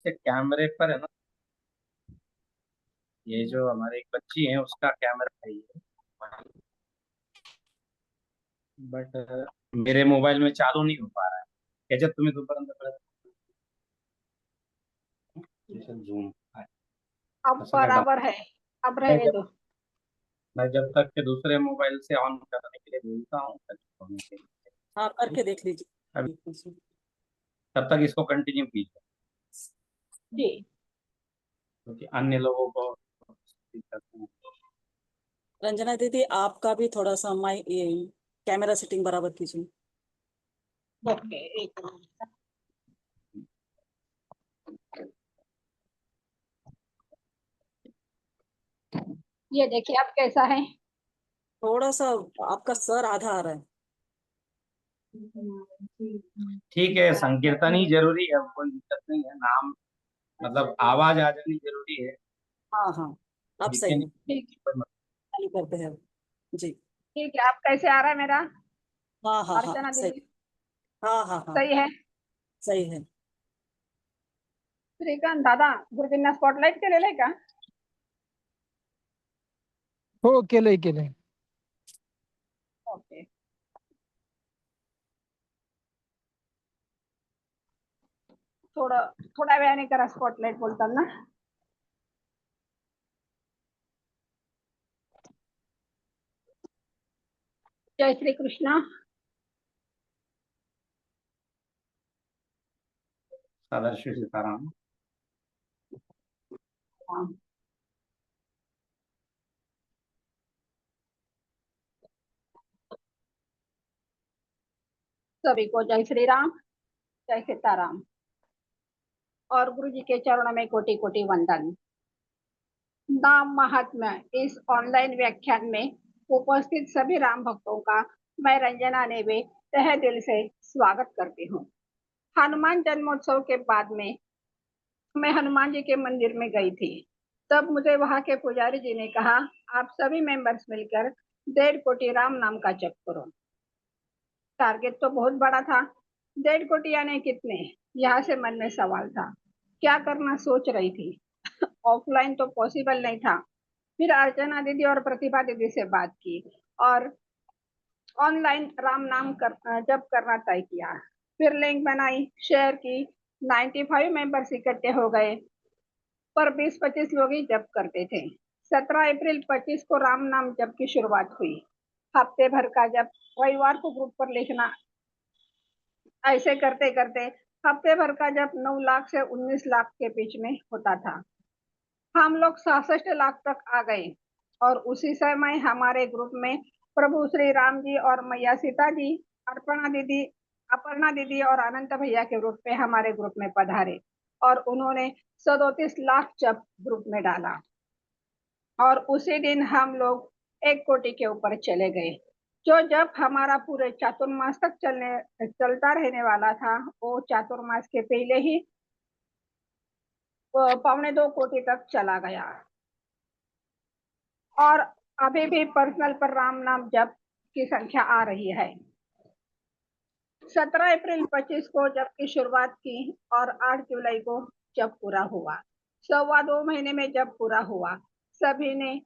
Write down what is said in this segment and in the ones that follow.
से कैमरे पर है ना, ये जो हमारे एक बच्ची है उसका कैमरा है ये, बट मेरे मोबाइल में चालू नहीं हो पा रहा है। क्या जब तुम्हें दोबारा जूम अब असं काय बराबर है। अब मैं रहने जब दो। मैं जब तक के दूसरे मोबाइल से ऑन करने के लिए बोलता हूँ होने के लिए। हाँ, करके देख अभी लीजिए। तब तक इसको कंटिन्यू कीजिए, जी। क्योंकि अन्य लोगों को दिक्कत नहीं। रंजना दीदी, आपका भी थोड़ा सा माइक ये कैमरा सेटिंग बराबर कीजिए। ओके, एक मिनट। ये देखिए अब कैसा है। थोड़ा सा आपका सर आधा आ रहा है। ठीक है, संकीर्तन ही जरूरी है, कोई दिक्कत नहीं है। नाम मतलब आवाज आ जानी जरूरी है, हाँ हाँ, अब दिखे सही नहीं है। ठीक। कोई मतलब। चालू करते हैं। जी। ठीक है, अब कैसे आ रहा है मेरा? हाँ हाँ हाँ, अर्चना सही। दीदी हाँ हाँ हाँ, सही है। सही है। श्रीकांत दादा गुरुजींना स्पॉटलाइट केलेलं आहे का? हो, केलंय केलंय. ओके, थोडं थोड्या वेळाने करा स्पॉटलाइट बोलताना. जय श्री कृष्ण. सदाशिव सीताराम. हाँ. सभी को जय श्री राम, जय सीताराम और गुरु जी के चरणों में कोटि कोटि वंदन. नाम महात्म्य इस ऑनलाइन व्याख्यान में उपस्थित सभी राम भक्तों का मैं रंजना नेवे तहे दिल से स्वागत करती हूँ. हनुमान जन्मोत्सव के बाद में मैं हनुमान जी के मंदिर में गई थी. तब मुझे वहां के पुजारी जी ने कहा, आप सभी मेंबर्स मिलकर 1.5 कोटी राम नाम का जप करो. टारगेट तो बहुत बड़ा था. 1.5 कोटी यानी कितने, यहाँ से मन में सवाल था. क्या करना सोच रही थी. ऑफलाइन तो पॉसिबल नहीं था. फिर अर्चना दीदी और प्रतिभा दीदी से बात की और ऑनलाइन राम नाम जप करना तय किया. फिर लिंक बनाई, शेयर की. 95 मेंबर्स इकट्ठे हो गए, पर 20-25 लोग ही जप करते थे. 17 अप्रैल 25 को राम नाम जप की शुरुआत हुई. हफ्ते भर का जप रविवार को ग्रुप पर लिखना. ऐसे करते करते हफ्ते भर का जप 9 लाख से 19 लाख के बीच में होता था. हम लोग 66 लाख तक आ गए और उसी समय हमारे ग्रुप में प्रभु श्री राम जी और मैया सीता जी, अपर्णा दीदी और अनंत भैया के रूप में हमारे ग्रुप में पधारे और उन्होंने 37 लाख जप ग्रुप में डाला और उसी दिन हम लोग 1 कोटि के ऊपर चले गए. जो जब हमारा पूरे चातुर्मास तक चलता रहने वाला था, वो चातुर्मास के पहले ही 1.25 कोटि तक चला गया. और अभी भी पर्सनल पर राम नाम जप की संख्या आ रही है. 17 अप्रैल 25 को जप की शुरुआत की और 8 जुलाई को जप पूरा हुआ. 2.25 महीने में जब पूरा हुआ, सभी ने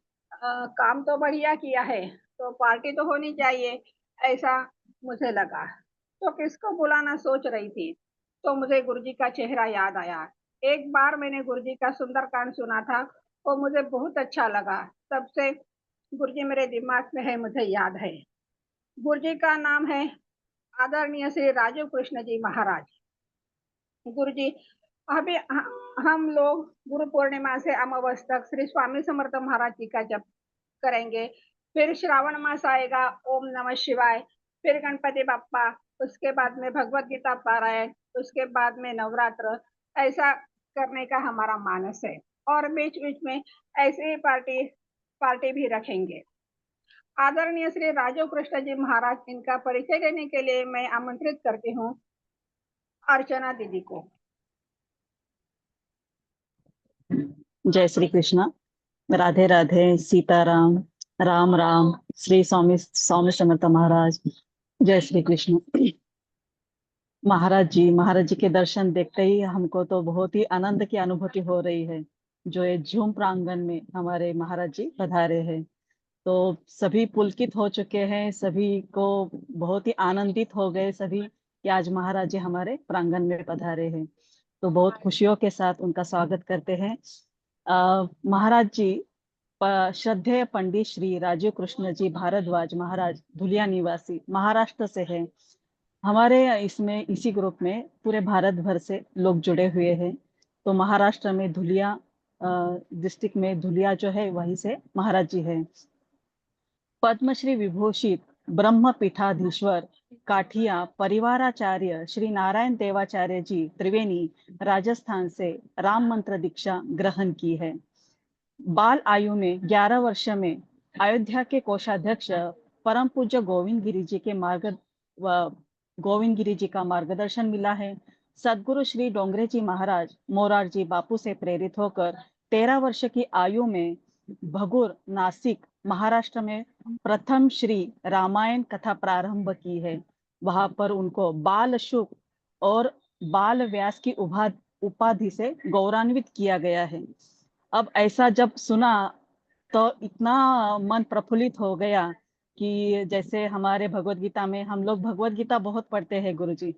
काम तो बढ़िया किया है, तो पार्टी तो होनी चाहिए, ऐसा मुझे लगा. तो किसको बुलाना सोच रही थी, तो मुझे गुरुजी का चेहरा याद आया. एक बार मैंने गुरुजी का सुंदरकांड सुना था, वो मुझे बहुत अच्छा लगा. तब से गुरुजी मेरे दिमाग में है, मुझे याद है. गुरुजी का नाम है आदरणीय श्री राजीव कृष्ण जी महाराज. गुरुजी अभी हम लोग गुरु पूर्णिमा से अमावस तक श्री स्वामी समर्थ महाराज जी का जप करेंगे. फिर श्रावण मास आएगा, ओम नमः शिवाय. फिर गणपति बाप्पा, उसके बाद में भगवत गीता पारायण, उसके बाद में नवरात्र. ऐसा करने का हमारा मानस है और बीच बीच में ऐसे ही पार्टी पार्टी भी रखेंगे. आदरणीय श्री राजीव कृष्ण जी महाराज, इनका परिचय देने के लिए मैं आमंत्रित करती हूँ अर्चना दीदी को. जय श्री कृष्ण, राधे राधे, सीताराम, राम राम, श्री स्वामी स्वामी समर्थ महाराज. जय श्री कृष्ण. महाराज जी के दर्शन देखते ही हमको तो बहुत ही आनंद की अनुभूति हो रही है। जो ये झूम प्रांगण में हमारे महाराज जी पधारे हैं, तो सभी पुलकित हो चुके हैं, सभी को बहुत ही आनंदित हो गए सभी कि आज महाराज जी हमारे प्रांगण में पधारे हैं। तो बहुत खुशियों के साथ उनका स्वागत करते हैं। महाराज जी श्रद्धेय पंडित श्री राजीव कृष्ण जी भारद्वाज महाराज धुलिया निवासी महाराष्ट्र से हैं। हमारे इसमें इसी ग्रुप में पूरे भारत भर से लोग जुड़े हुए हैं। तो महाराष्ट्र में धुलिया डिस्ट्रिक्ट में धुलिया जो है वहीं से महाराज जी हैं। पद्मश्री विभूषित ब्रह्म पीठाधीश्वर काठिया परिवाराचार्य श्री नारायण देवाचार्य जी त्रिवेणी राजस्थान से राम मंत्र दीक्षा ग्रहण की है। बाल आयु में 11 वर्ष में अयोध्या के कोषाध्यक्ष परम पूज्य गोविंद गिरी जी का मार्गदर्शन मिला है। सदगुरु श्री डोंगरे जी महाराज मोरारजी बापू से प्रेरित होकर 13 वर्ष की आयु में भगुर नासिक महाराष्ट्र में प्रथम श्री रामायण कथा प्रारंभ की है। वहां पर उनको बाल शुक और बाल व्यास की उपाधि से गौरवान्वित किया गया है। अब ऐसा जब सुना तो इतना मन प्रफुल्लित हो गया कि जैसे हमारे भगवत गीता में हम लोग भगवत गीता बहुत पढ़ते हैं गुरुजी।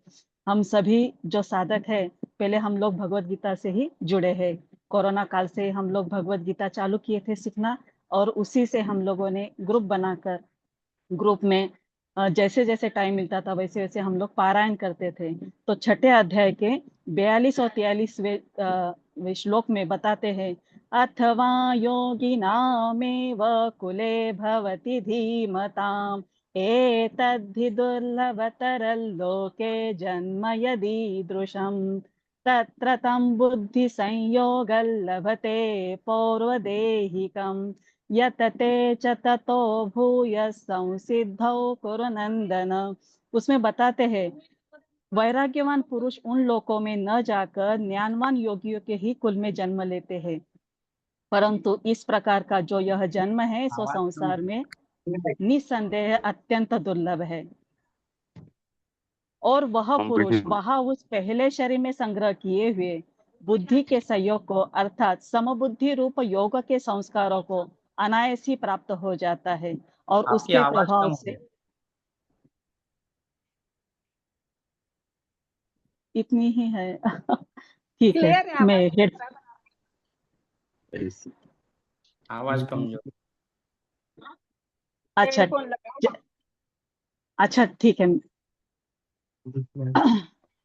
हम सभी जो साधक है पहले हम लोग भगवत गीता से ही जुड़े हैं। कोरोना काल से हम लोग भगवत गीता चालू किए थे सीखना, और उसी से हम लोगों ने ग्रुप बनाकर ग्रुप में जैसे जैसे टाइम मिलता था वैसे वैसे हम लोग पारायण करते थे। तो छठे अध्याय के 42 और 43वें श्लोक में बताते हैं, अथवा योगिनामेव कुले भवति धीमताम् एतद्धि दुर्लभतरल्लोके जन्म यदीदृशम् तत्र तं बुद्धि संयोगं लभते पौर्वदेहिकम् यतते च ततो भूय संसिद्धौ कुरु नंदन। उसमें बताते हैं वैराग्यवान पुरुष उन लोकों में न जाकर ज्ञानवान योगियों के ही कुल में जन्म लेते हैं, परंतु इस प्रकार का जो यह जन्म है सो संसार में निसंदेह अत्यंत दुर्लभ है। और वह पुरुष वहां उस पहले शरीर में संग्रह किए हुए बुद्धि के सहयोग को अर्थात समबुद्धि रूप योग के संस्कारों को अनायास ही प्राप्त हो जाता है, और उसके प्रभाव से इतनी ही है। ठीक है, क्लियर है मैं आवाज? आवाज कमजोर। अच्छा हेडफोन लगाओ। अच्छा ठीक है।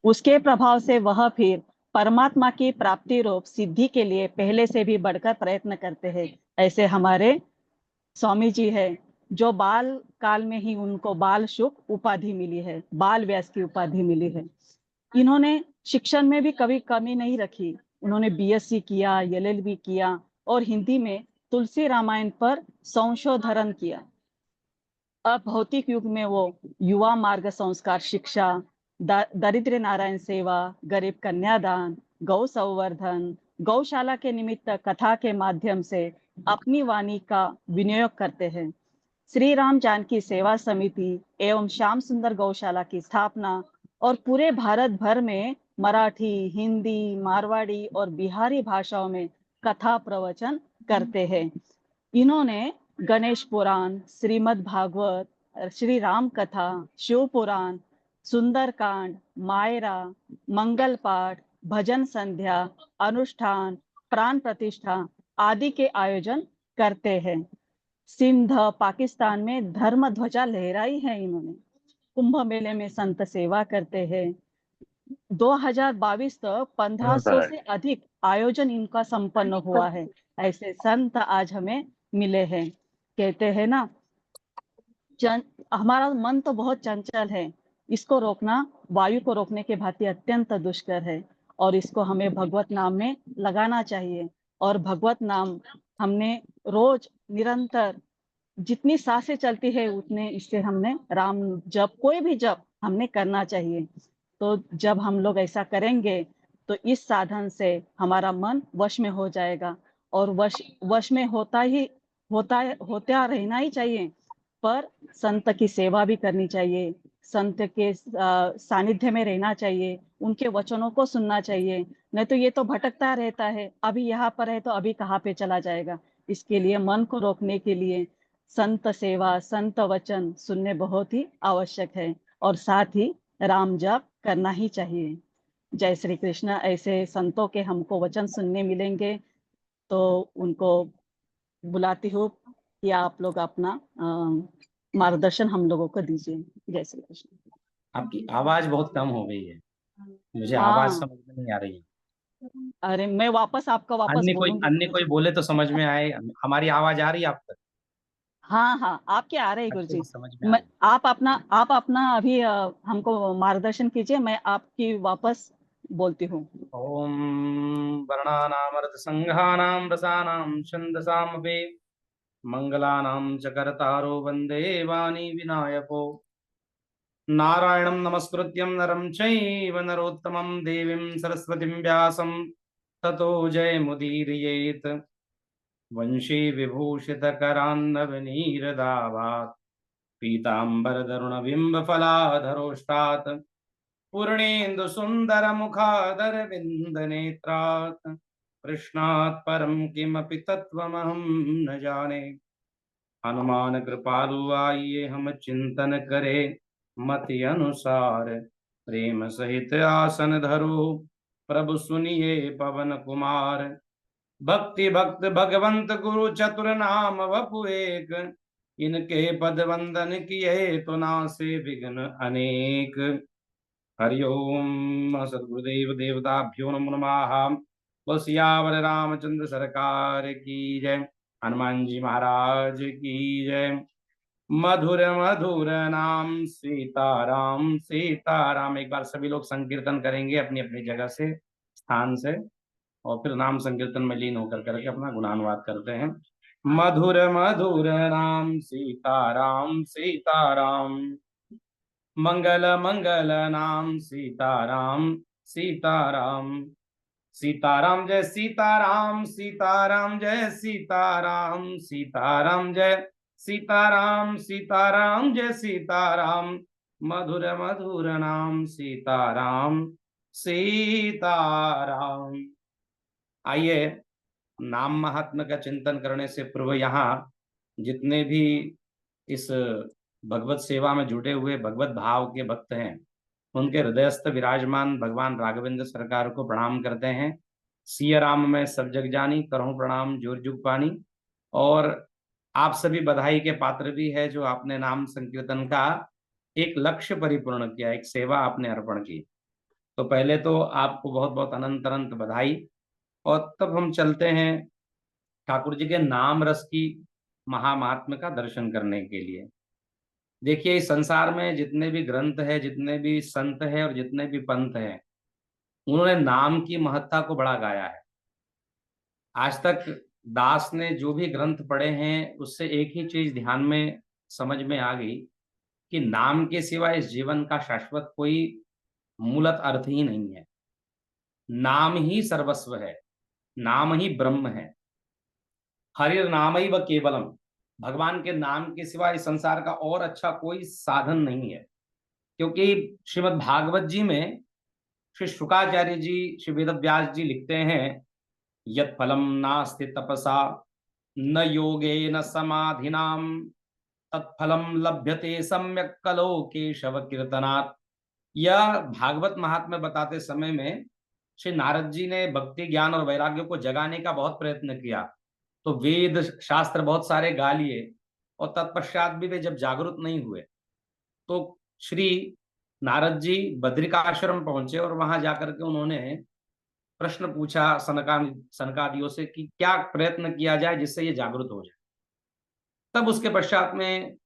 उसके प्रभाव से वह फिर परमात्मा की प्राप्ति रूप सिद्धि के लिए पहले से भी बढ़कर प्रयत्न करते हैं। ऐसे हमारे स्वामी जी है जो बाल काल में ही उनको बाल शुक उपाधि मिली है, बाल व्यास की उपाधि मिली है। इन्होंने शिक्षण में भी कभी कमी नहीं रखी। उन्होंने बीएससी किया, एलएलबी किया और हिंदी में तुलसी रामायण पर संशोधन किया। अब भौतिक युग में वो युवा मार्ग संस्कार शिक्षा, दरिद्र नारायण सेवा, गरीब कन्यादान, गौ संवर्धन, गौशाला के निमित्त कथा के माध्यम से अपनी वाणी का विनियोग करते हैं। श्री राम जानकी सेवा समिति एवं श्याम सुंदर गौशाला की स्थापना और पूरे भारत भर में मराठी, हिंदी, मारवाड़ी और बिहारी भाषाओं में कथा प्रवचन करते हैं। इन्होंने गणेश पुराण, श्रीमद् भागवत, श्री राम कथा, शिव पुराण, सुंदरकांड, मायरा, मंगल पाठ, भजन संध्या, अनुष्ठान, प्राण प्रतिष्ठा आदि के आयोजन करते हैं। सिंध पाकिस्तान में धर्म ध्वजा लहराई है इन्होंने। कुंभ मेले में संत सेवा करते हैं। 2022 तक 1500 से अधिक आयोजन इनका संपन्न हुआ है। ऐसे संत आज हमें मिले हैं। कहते हैं ना, हमारा मन तो बहुत चंचल है, इसको रोकना वायु को रोकने के भांति अत्यंत दुष्कर है, और इसको हमें भगवत नाम में लगाना चाहिए। और भगवत नाम हमने रोज निरंतर जितनी सांसें चलती है उतने इससे हमने राम जप, कोई भी जप हमने करना चाहिए। तो जब हम लोग ऐसा करेंगे तो इस साधन से हमारा मन वश में हो जाएगा, और वश में होता रहना ही चाहिए। पर संत की सेवा भी करनी चाहिए, संत के सानिध्य में रहना चाहिए, उनके वचनों को सुनना चाहिए। नहीं तो ये तो भटकता रहता है, अभी यहाँ पर है तो अभी कहाँ पे चला जाएगा। इसके लिए मन को रोकने के लिए संत सेवा, संत वचन सुनने बहुत ही आवश्यक है, और साथ ही राम जप करना ही चाहिए। जय श्री कृष्ण। ऐसे संतों के हमको वचन सुनने मिलेंगे, तो उनको बुलाती हूँ कि आप लोग अपना मार्गदर्शन हम लोगों को दीजिए। जय श्री कृष्ण। आपकी आवाज बहुत कम हो गई है, मुझे आवाज हाँ, समझ में नहीं आ रही है। अरे मैं आपको वापस बोलूंगी अन्य कोई बोले तो समझ में आए। हमारी आवाज आ रही है आप तक? हाँ हाँ, आपके आ रहे हैं गुरु अच्छे से जी। समझ में आ रही है। आप अपना अभी हमको मार्गदर्शन कीजिए, मैं आपकी वापस बोलती हूँ। ओम वर्णानामर्थ संघानाम रसानाम छंदसामपि मंगलानाम च कर्तारो वंदे वाणी विनायको नारायणं नमस्कृत्यं नरं चैव नरोत्तमं देवीं सरस्वतीं व्यासं ततो जयमुदीरयेत्। वंशी विभूषितकरान्नवनीरदाभात् पीताम्बरधरुणबिम्बफलाधरोष्टात् पूर्णेन्दुसुन्दरमुखादरविन्दनेत्रात् कृष्णात् परं किमपि तत्त्वमहं न जाने। हनुमान कृपालु आइए हम चिंतन करे, मति अनुसार प्रेम सहित आसन धरो। प्रभु सुनिए पवन कुमार, भक्ति भक्त भगवंत गुरु चतुर नाम वपु एक। इनके पद वंदन किए तो नासे विघ्न अनेक। हरिओम सदगुरुदेव देवताभ्यो नमो नमः। बोल सियावर रामचंद्र सरकार की जय, हनुमान जी महाराज की जय। मधुर मधुर नाम सीताराम सीताराम। एक बार सभी लोग संकीर्तन करेंगे अपनी अपनी जगह से, स्थान से, और फिर नाम संकीर्तन में लीन होकर करके अपना गुणानुवाद करते हैं। मधुर मधुर नाम सीताराम सीताराम, मंगल मंगल नाम सीताराम सीताराम। सीताराम जय सीताराम सीताराम जय सीताराम सीताराम जय सीताराम सीताराम जय सीताराम। मधुर मधुर नाम सीताराम सीताराम। आइए, नाम महात्म्य का चिंतन करने से पूर्व यहाँ जितने भी इस भगवत सेवा में जुटे हुए भगवत भाव के भक्त हैं, उनके हृदयस्थ विराजमान भगवान राघवेंद्र सरकार को प्रणाम करते हैं। सिया राम में सब जग जानी, करहूं प्रणाम जोर जुग पानी। और आप सभी बधाई के पात्र भी है जो आपने नाम संकीर्तन का एक लक्ष्य परिपूर्ण किया, एक सेवा आपने अर्पण की। तो पहले तो आपको बहुत बहुत अनंत अनंत बधाई। और तब हम चलते हैं ठाकुर जी के नाम रस की महामात्म्य का दर्शन करने के लिए। देखिए, इस संसार में जितने भी ग्रंथ है, जितने भी संत है और जितने भी पंथ हैं, उन्होंने नाम की महत्ता को बड़ा गाया है। आज तक दास ने जो भी ग्रंथ पढ़े हैं, उससे एक ही चीज ध्यान में समझ में आ गई कि नाम के सिवा इस जीवन का शाश्वत कोई मूलत अर्थ ही नहीं है। नाम ही सर्वस्व है, नाम ही ब्रह्म है। हरि नाम ही व केवलम, भगवान के नाम के सिवा इस संसार का और अच्छा कोई साधन नहीं है। क्योंकि श्रीमद् भागवत जी में श्री शुकाचार्य जी, श्री वेद व्यास जी लिखते हैं, यत् फलम नास्ति तपसा न योगे न समाधिनाम तत्फलम लभ्यते सम्यक कलो केशव कीर्तनात्। यह भागवत महात्म्य बताते समय में श्री नारद जी ने भक्ति ज्ञान और वैराग्य को जगाने का बहुत प्रयत्न किया। तो वेद शास्त्र बहुत सारे गा लिए, और तत्पश्चात भी वे जब जागरूक नहीं हुए तो श्री नारद जी बद्रिकाश्रम पहुंचे, और वहां जाकर के उन्होंने प्रश्न पूछा सनकादियों से कि क्या प्रयत्न किया जाए जिससे ये जागरूक हो जाए। तब उसके पश्चात में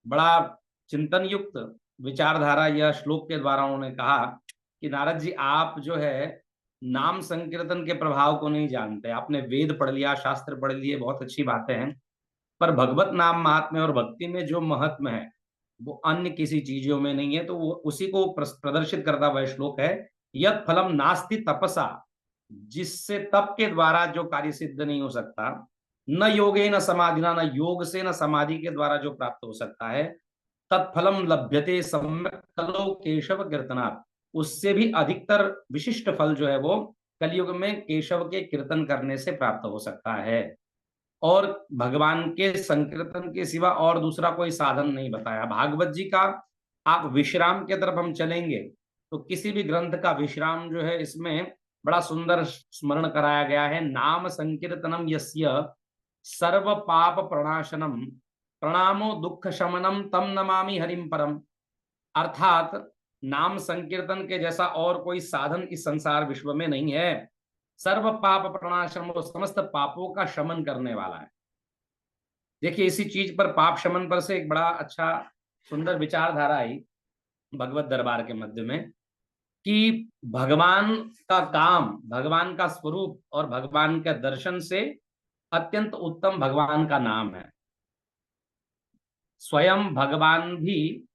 बड़ा चिंतन युक्त विचारधारा या श्लोक के द्वारा उन्होंने कहा कि नारद जी, आप जो है नाम संकीर्तन के प्रभाव को नहीं जानते। आपने वेद पढ़ लिया, शास्त्र पढ़ लिए, बहुत अच्छी बातें हैं, पर भगवत नाम महात्म्य और भक्ति में जो महत्व है वो अन्य किसी चीजों में नहीं है। तो वो उसी को प्रदर्शित करता हुआ श्लोक है, यत् फलम नास्ति तपसा, जिससे तप के द्वारा जो कार्य सिद्ध नहीं हो सकता, न योगे न समाधि, न योग से न समाधि के द्वारा जो प्राप्त हो सकता है, तत्फलम लभ्यते सम्यक कलो केशव कीर्तनात्, उससे भी अधिकतर विशिष्ट फल जो है वो कलयुग में केशव के कीर्तन करने से प्राप्त हो सकता है। और भगवान के संकीर्तन के सिवा और दूसरा कोई साधन नहीं बताया। भागवत जी का आप विश्राम के तरफ हम चलेंगे तो किसी भी ग्रंथ का विश्राम जो है इसमें बड़ा सुंदर स्मरण कराया गया है। नाम संकीर्तनम यस्य सर्व पाप प्रणाशनम प्रणामो दुख शमनम तम नमामि हरिम परम। अर्थात नाम संकीर्तन के जैसा और कोई साधन इस संसार विश्व में नहीं है। सर्व पाप प्रणाशनम, वो समस्त पापों का शमन करने वाला है। देखिए इसी चीज पर, पाप शमन पर से एक बड़ा अच्छा सुंदर विचारधारा आई भगवत दरबार के मध्य में कि भगवान का काम, भगवान का स्वरूप और भगवान के दर्शन से अत्यंत उत्तम भगवान का नाम है। स्वयं भगवान भी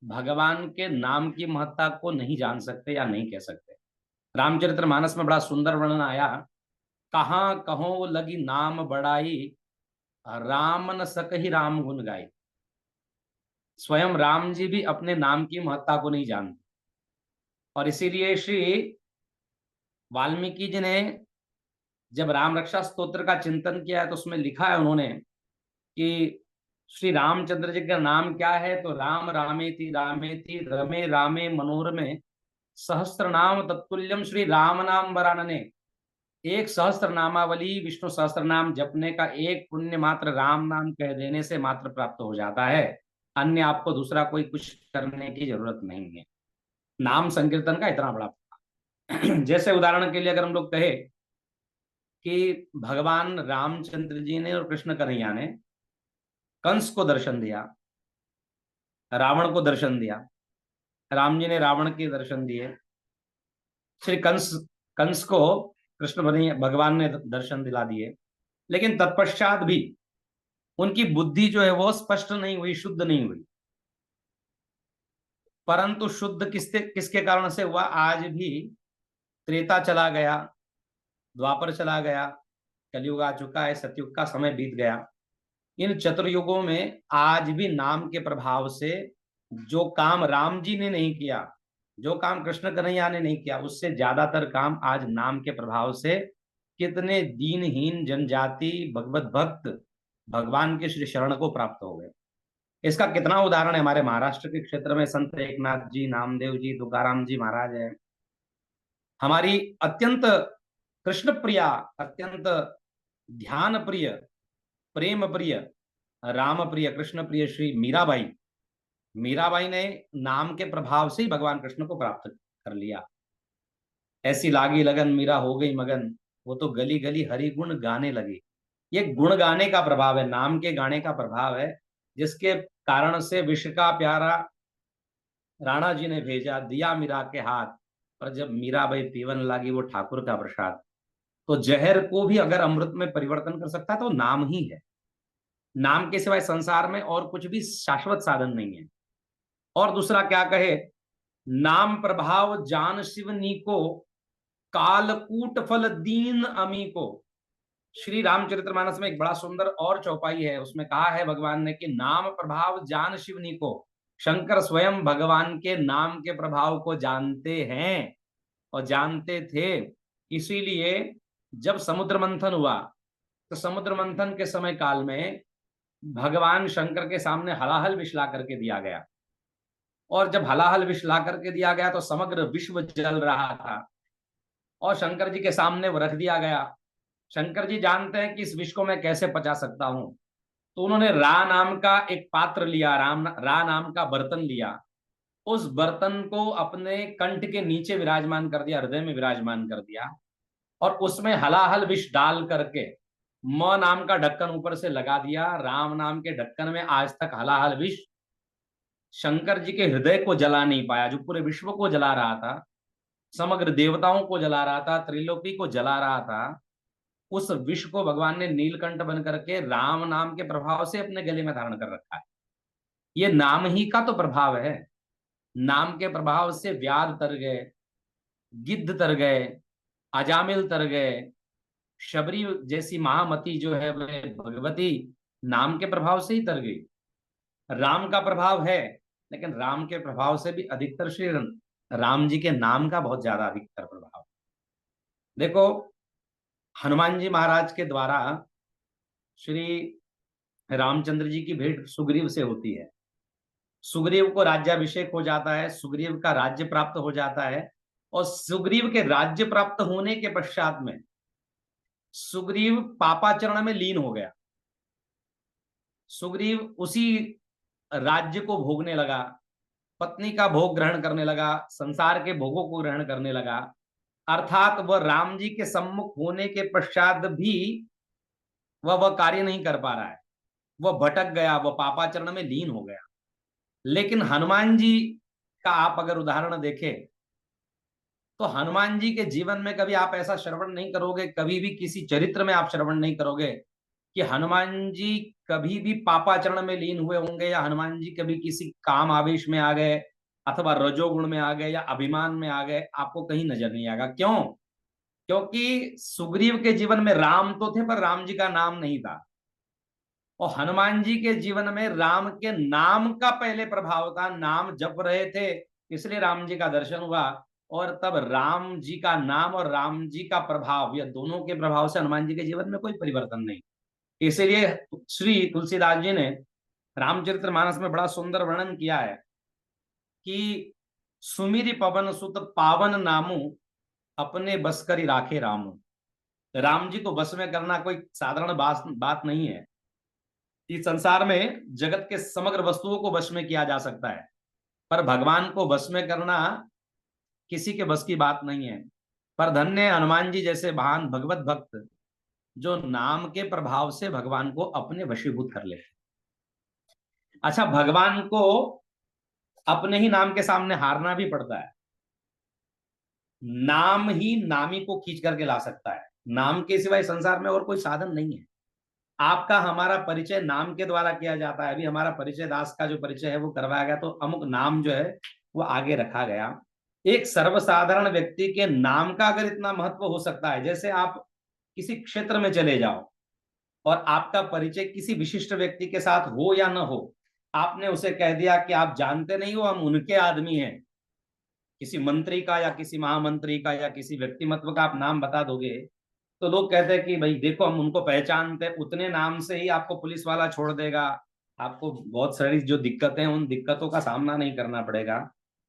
भगवान के नाम की महत्ता को नहीं जान सकते या नहीं कह सकते। रामचरितमानस में बड़ा सुंदर वर्णन आया, कहाँ कहो लगी नाम बड़ाई, राम न सकहि राम गुण गाई। स्वयं राम जी भी अपने नाम की महत्ता को नहीं जानते, और इसीलिए श्री वाल्मीकि जी ने जब राम रक्षा स्तोत्र का चिंतन किया है तो उसमें लिखा है उन्होंने कि श्री रामचंद्र जी का नाम क्या है, तो राम रामेति रमे रामे मनोरमे सहस्त्र नाम तत्तुल्यम श्री राम नाम वरानने। एक सहस्त्र नामावली विष्णु सहस्त्र नाम जपने का एक पुण्य मात्र राम नाम कह देने से मात्र प्राप्त हो जाता है, अन्य आपको दूसरा कोई कुछ करने की जरूरत नहीं है। नाम संकीर्तन का इतना बड़ा जैसे उदाहरण के लिए अगर हम लोग कहे कि भगवान रामचंद्र जी ने और कृष्ण कन्हैया ने कंस को दर्शन दिया, रावण को दर्शन दिया, राम जी ने रावण के दर्शन दिए, श्री कंस को कृष्ण भगवान ने दर्शन दिला दिए, लेकिन तत्पश्चात भी उनकी बुद्धि जो है वो स्पष्ट नहीं हुई, शुद्ध नहीं हुई। परंतु शुद्ध किसके कारण से हुआ? आज भी त्रेता चला गया, द्वापर चला गया, कलयुग आ चुका है, सतयुग का समय बीत गया। इन चतुर्युगों में आज भी नाम के प्रभाव से जो काम राम जी ने नहीं किया, जो काम कृष्ण कन्हैया ने नहीं किया, उससे ज्यादातर काम आज नाम के प्रभाव से कितने दीनहीन जनजाति भगवत भक्त भगवान के श्री शरण को प्राप्त हो गए। इसका कितना उदाहरण है हमारे महाराष्ट्र के क्षेत्र में। संत एकनाथ जी, नामदेव जी, तुकाराम जी महाराज है। हमारी अत्यंत कृष्ण प्रिया, अत्यंत ध्यान प्रिय, प्रेम प्रिय, राम प्रिय, कृष्ण प्रिय श्री मीराबाई ने नाम के प्रभाव से ही भगवान कृष्ण को प्राप्त कर लिया। ऐसी लागी लगन मीरा हो गई मगन, वो तो गली गली हरि गुण गाने लगी। ये गुण गाने का प्रभाव है, नाम के गाने का प्रभाव है, जिसके कारण से विश्व का प्यारा राणा जी ने भेजा दिया मीरा के हाथ, पर जब मीराबाई पीवन लगी वो ठाकुर का प्रसाद। तो जहर को भी अगर अमृत में परिवर्तन कर सकता है तो नाम ही है। नाम के सिवाय संसार में और कुछ भी शाश्वत साधन नहीं है। और दूसरा क्या कहे, नाम प्रभाव जान शिवनी को, कालकूट फल दीन अमी को। श्री रामचरितमानस में एक बड़ा सुंदर और चौपाई है, उसमें कहा है भगवान ने कि नाम प्रभाव जान शिवनी को। शंकर स्वयं भगवान के नाम के प्रभाव को जानते हैं और जानते थे। इसीलिए जब समुद्र मंथन हुआ तो समुद्र मंथन के समय काल में भगवान शंकर के सामने हलाहल विष ला करके दिया गया, और जब हलाहल विष ला करके दिया गया तो समग्र विश्व जल रहा था और शंकर जी के सामने वो रख दिया गया। शंकर जी जानते हैं कि इस विष को मैं कैसे पचा सकता हूं, तो उन्होंने रा नाम का एक पात्र लिया, रा नाम का बर्तन लिया। उस बर्तन को अपने कंठ के नीचे विराजमान कर दिया, हृदय में विराजमान कर दिया, और उसमें हलाहल विष डाल करके म नाम का ढक्कन ऊपर से लगा दिया। राम नाम के ढक्कन में आज तक हलाहल विष शंकर जी के हृदय को जला नहीं पाया, जो पूरे विश्व को जला रहा था, समग्र देवताओं को जला रहा था, त्रिलोकी को जला रहा था। उस विष को भगवान ने नीलकंठ बन करके राम नाम के प्रभाव से अपने गले में धारण कर रखा है। ये नाम ही का तो प्रभाव है। नाम के प्रभाव से व्याध तर गए, गिद्ध तर गए, अजामिल तर गए, शबरी जैसी महामती जो है वह भगवती नाम के प्रभाव से ही तर गई। राम का प्रभाव है लेकिन राम के प्रभाव से भी अधिकतर श्री राम जी के नाम का बहुत ज्यादा अधिकतर प्रभाव। देखो, हनुमान जी महाराज के द्वारा श्री रामचंद्र जी की भेंट सुग्रीव से होती है। सुग्रीव को राज्याभिषेक हो जाता है, सुग्रीव का राज्य प्राप्त हो जाता है, और सुग्रीव के राज्य प्राप्त होने के पश्चात में सुग्रीव पापाचरण में लीन हो गया। सुग्रीव उसी राज्य को भोगने लगा, पत्नी का भोग ग्रहण करने लगा, संसार के भोगों को ग्रहण करने लगा, अर्थात वह राम जी के सम्मुख होने के पश्चात भी वह कार्य नहीं कर पा रहा है, वह भटक गया, वह पापाचरण में लीन हो गया। लेकिन हनुमान जी का आप अगर उदाहरण देखें तो हनुमान जी के जीवन में कभी आप ऐसा श्रवण नहीं करोगे, कभी भी किसी चरित्र में आप श्रवण नहीं करोगे कि हनुमान जी कभी भी पापाचरण में लीन हुए होंगे, या हनुमान जी कभी किसी काम आवेश में आ गए, अथवा रजोगुण में आ गए, या अभिमान में आ गए, आपको कहीं नजर नहीं आएगा। क्यों? क्योंकि सुग्रीव के जीवन में राम तो थे पर राम जी का नाम नहीं था, और हनुमान जी के जीवन में राम के नाम का पहले प्रभाव था, नाम जप रहे थे इसलिए राम जी का दर्शन हुआ, और तब राम जी का नाम और राम जी का प्रभाव, यह दोनों के प्रभाव से हनुमान जी के जीवन में कोई परिवर्तन नहीं। इसलिए श्री तुलसीदास जी ने रामचरितमानस में बड़ा सुंदर वर्णन किया है कि सुमिरि पवन सुत पावन नामु अपने बस करी राखे रामु। राम जी को बस में करना कोई साधारण बात नहीं है। इस संसार में जगत के समग्र वस्तुओं को वश में किया जा सकता है, पर भगवान को वश में करना किसी के बस की बात नहीं है। पर धन्य हनुमान जी जैसे महान भगवत भक्त जो नाम के प्रभाव से भगवान को अपने वशीभूत कर ले। अच्छा, भगवान को अपने ही नाम के सामने हारना भी पड़ता है। नाम ही नामी को खींच करके ला सकता है, नाम के सिवाय संसार में और कोई साधन नहीं है। आपका हमारा परिचय नाम के द्वारा किया जाता है। अभी हमारा परिचय दास का जो परिचय है वो करवाया गया, तो अमुक नाम जो है वो आगे रखा गया। एक सर्वसाधारण व्यक्ति के नाम का अगर इतना महत्व हो सकता है, जैसे आप किसी क्षेत्र में चले जाओ और आपका परिचय किसी विशिष्ट व्यक्ति के साथ हो या न हो, आपने उसे कह दिया कि आप जानते नहीं हो, हम उनके आदमी हैं, किसी मंत्री का या किसी महामंत्री का या किसी व्यक्तिमत्व का आप नाम बता दोगे, तो लोग कहते हैं कि भाई देखो हम उनको पहचानते हैं, उतने नाम से ही आपको पुलिस वाला छोड़ देगा, आपको बहुत सारी जो दिक्कतें हैं उन दिक्कतों का सामना नहीं करना पड़ेगा।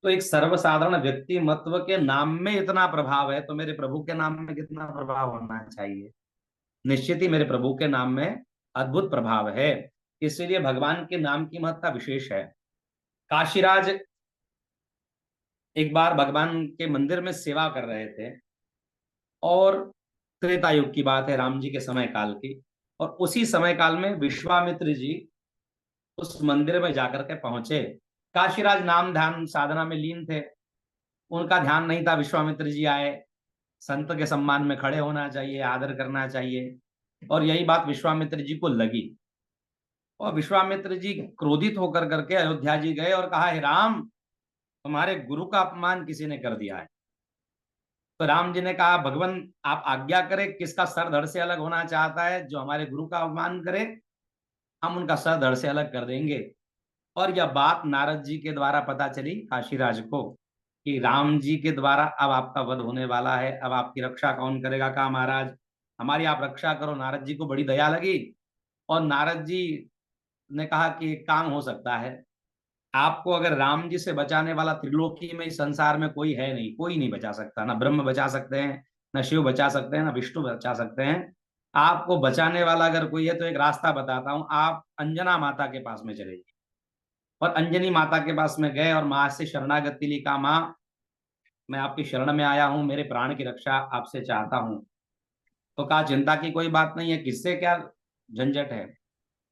तो एक सर्वसाधारण व्यक्तिमत्व के नाम में इतना प्रभाव है, तो मेरे प्रभु के नाम में कितना प्रभाव होना चाहिए? निश्चित ही मेरे प्रभु के नाम में अद्भुत प्रभाव है। इसलिए भगवान के नाम की महत्ता विशेष है। काशीराज एक बार भगवान के मंदिर में सेवा कर रहे थे, और त्रेता युग की बात है, राम जी के समय काल की, और उसी समय काल में विश्वामित्र जी उस मंदिर में जाकर के पहुंचे। काशीराज नाम ध्यान साधना में लीन थे, उनका ध्यान नहीं था। विश्वामित्र जी आए, संत के सम्मान में खड़े होना चाहिए, आदर करना चाहिए, और यही बात विश्वामित्र जी को लगी, और विश्वामित्र जी क्रोधित होकर करके अयोध्या जी गए और कहा, हे राम, तुम्हारे गुरु का अपमान किसी ने कर दिया है। तो राम जी ने कहा, भगवान आप आज्ञा करें, किसका सर धड़ से अलग होना चाहता है? जो हमारे गुरु का अपमान करे हम उनका सर धड़ से अलग कर देंगे। और यह बात नारद जी के द्वारा पता चली काशीराज को कि राम जी के द्वारा अब आपका वध होने वाला है, अब आपकी रक्षा कौन करेगा? कहा, महाराज हमारी आप रक्षा करो। नारद जी को बड़ी दया लगी, और नारद जी ने कहा कि एक काम हो सकता है, आपको अगर राम जी से बचाने वाला त्रिलोकी में इस संसार में कोई है नहीं, कोई नहीं बचा सकता, ना ब्रह्म बचा सकते हैं, ना शिव बचा सकते हैं, ना विष्णु बचा सकते हैं। आपको बचाने वाला अगर कोई है तो एक रास्ता बताता हूं, आप अंजना माता के पास में चले जाइए। और अंजनी माता के पास में गए और माँ से शरणागति ली, कहा, माँ मैं आपकी शरण में आया हूं, मेरे प्राण की रक्षा आपसे चाहता हूं। तो कहा, चिंता की कोई बात नहीं है, किससे क्या झंझट है?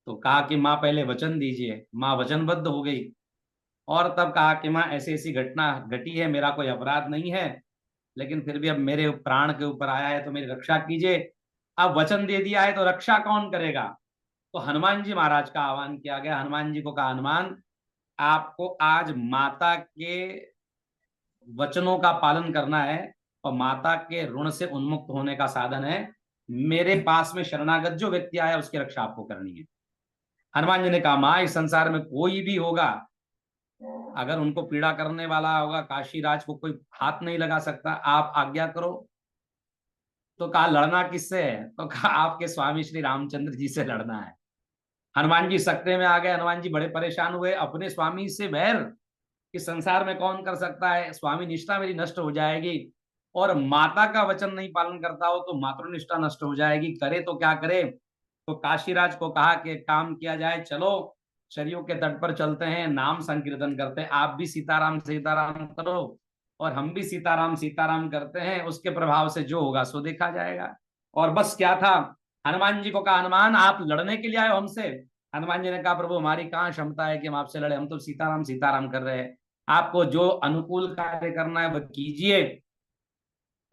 तो कहा कि माँ पहले वचन दीजिए। माँ वचनबद्ध हो गई, और तब कहा कि माँ ऐसी ऐसी घटना घटी है, मेरा कोई अपराध नहीं है, लेकिन फिर भी अब मेरे प्राण के ऊपर आया है तो मेरी रक्षा कीजिए। अब वचन दे दिया है तो रक्षा कौन करेगा? तो हनुमान जी महाराज का आह्वान किया गया। हनुमान जी को कहा, हनुमान आपको आज माता के वचनों का पालन करना है, और माता के ऋण से उन्मुक्त होने का साधन है मेरे पास में शरणागत जो व्यक्ति आया उसकी रक्षा आपको करनी है। हनुमान जी ने कहा, माँ इस संसार में कोई भी होगा अगर उनको पीड़ा करने वाला होगा काशी राज को कोई हाथ नहीं लगा सकता, आप आज्ञा करो। तो कहा लड़ना किससे है? तो कहा आपके स्वामी श्री रामचंद्र जी से लड़ना है। हनुमान जी सकते में आ गए। हनुमान जी बड़े परेशान हुए, अपने स्वामी से बैर इस संसार में कौन कर सकता है? स्वामी निष्ठा मेरी नष्ट हो जाएगी, और माता का वचन नहीं पालन करता हो तो मातृनिष्ठा नष्ट हो जाएगी, करे तो क्या करे? तो काशीराज को कहा कि एक काम किया जाए, चलो सरयू के तट पर चलते हैं, नाम संकीर्तन करते हैं, आप भी सीताराम सीताराम करो और हम भी सीताराम सीताराम करते हैं, उसके प्रभाव से जो होगा सो देखा जाएगा। और बस क्या था, हनुमान जी को कहा हनुमान आप लड़ने के लिए आए हो हमसे? हनुमान जी ने कहा प्रभु हमारी कहाँ क्षमता है कि हम आपसे लड़े, हम तो सीताराम सीताराम कर रहे हैं, आपको जो अनुकूल कार्य करना है वह कीजिए।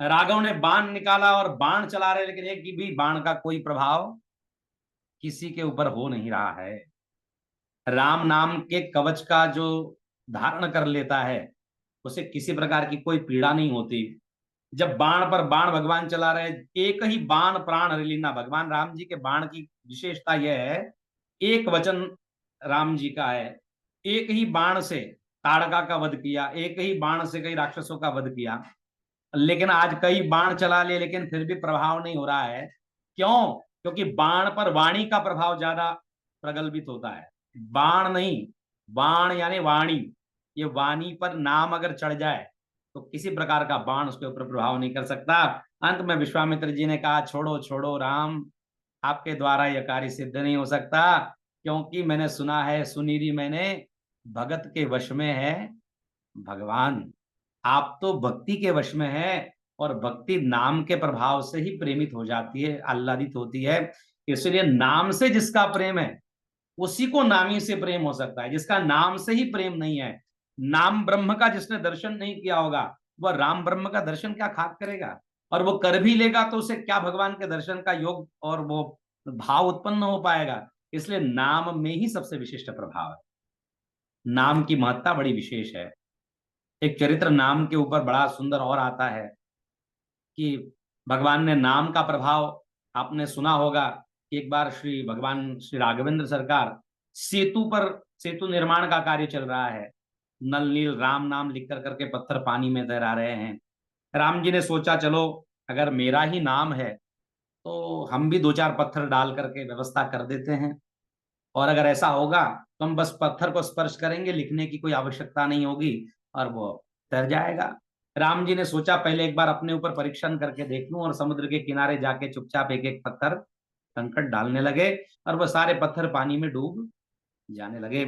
राघव ने बाण निकाला और बाण चला रहे, लेकिन एक भी बाण का कोई प्रभाव किसी के ऊपर हो नहीं रहा है। राम नाम के कवच का जो धारण कर लेता है उसे किसी प्रकार की कोई पीड़ा नहीं होती। जब बाण पर बाण भगवान चला रहे, एक ही बाण प्राण हरिलीना, भगवान राम जी के बाण की विशेषता यह है, एक वचन राम जी का है, एक ही बाण से ताड़का का वध किया, एक ही बाण से कई राक्षसों का वध किया। लेकिन आज कई बाण चला लिए लेकिन फिर भी प्रभाव नहीं हो रहा है। क्यों? क्योंकि बाण पर वाणी का प्रभाव ज्यादा प्रगल्भित होता है, बाण नहीं। बाण यानी वाणी, ये वाणी पर नाम अगर चढ़ जाए तो किसी प्रकार का बाण उसके ऊपर प्रभाव नहीं कर सकता। अंत में विश्वामित्र जी ने कहा छोड़ो छोड़ो राम, आपके द्वारा यह कार्य सिद्ध नहीं हो सकता, क्योंकि मैंने सुना है, सुनीरी मैंने, भगत के वश में है भगवान। आप तो भक्ति के वश में है, और भक्ति नाम के प्रभाव से ही प्रेमित हो जाती है, आह्लादित होती है। इसलिए नाम से जिसका प्रेम है उसी को नामी से प्रेम हो सकता है। जिसका नाम से ही प्रेम नहीं है, नाम ब्रह्म का जिसने दर्शन नहीं किया होगा, वह राम ब्रह्म का दर्शन क्या खाक करेगा? और वो कर भी लेगा तो उसे क्या भगवान के दर्शन का योग और वो भाव उत्पन्न हो पाएगा? इसलिए नाम में ही सबसे विशिष्ट प्रभाव है, नाम की महत्ता बड़ी विशेष है। एक चरित्र नाम के ऊपर बड़ा सुंदर और आता है कि भगवान ने नाम का प्रभाव, आपने सुना होगा कि एक बार श्री भगवान श्री राघवेंद्र सरकार सेतु पर, सेतु निर्माण का कार्य चल रहा है, नल नील राम नाम लिख कर करके पत्थर पानी में तैरा रहे हैं। राम जी ने सोचा चलो अगर मेरा ही नाम है तो हम भी दो चार पत्थर डाल करके व्यवस्था कर देते हैं, और अगर ऐसा होगा तो हम बस पत्थर को स्पर्श करेंगे, लिखने की कोई आवश्यकता नहीं होगी और वो तैर जाएगा। राम जी ने सोचा पहले एक बार अपने ऊपर परीक्षण करके देख लूं, और समुद्र के किनारे जाके चुपचाप एक एक पत्थर कंकड़ डालने लगे, और वो सारे पत्थर पानी में डूब जाने लगे।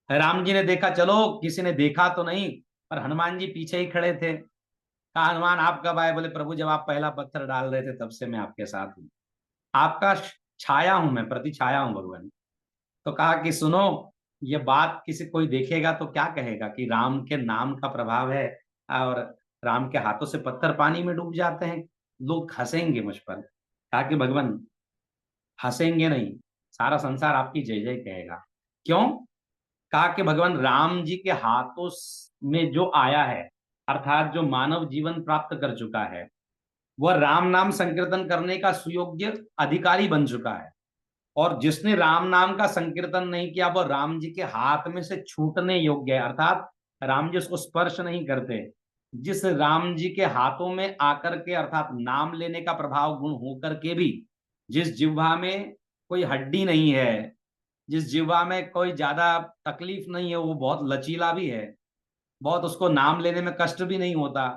राम जी ने देखा चलो किसी ने देखा तो नहीं, पर हनुमान जी पीछे ही खड़े थे। कहा हनुमान आप कब आए? बोले प्रभु जब आप पहला पत्थर डाल रहे थे तब से मैं आपके साथ हूँ, आपका छाया हूं मैं, प्रति छाया हूं भगवान। तो कहा कि सुनो, ये बात किसी कोई देखेगा तो क्या कहेगा कि राम के नाम का प्रभाव है और राम के हाथों से पत्थर पानी में डूब जाते हैं, लोग हंसेंगे मुझ पर। कहा कि भगवान हंसेंगे नहीं, सारा संसार आपकी जय जय कहेगा। क्यों? कहा कि भगवान राम जी के हाथों में जो आया है, अर्थात जो मानव जीवन प्राप्त कर चुका है, वह राम नाम संकीर्तन करने का सुयोग्य अधिकारी बन चुका है। और जिसने राम नाम का संकीर्तन नहीं किया वह राम जी के हाथ में से छूटने योग्य है, अर्थात राम जी उसको स्पर्श नहीं करते। जिस राम जी के हाथों में आकर के, अर्थात नाम लेने का प्रभाव गुण होकर के भी, जिस जिह्वा में कोई हड्डी नहीं है, जिस जिह्वा में कोई ज्यादा तकलीफ नहीं है, वो बहुत लचीला भी है, बहुत उसको नाम लेने में कष्ट भी नहीं होता,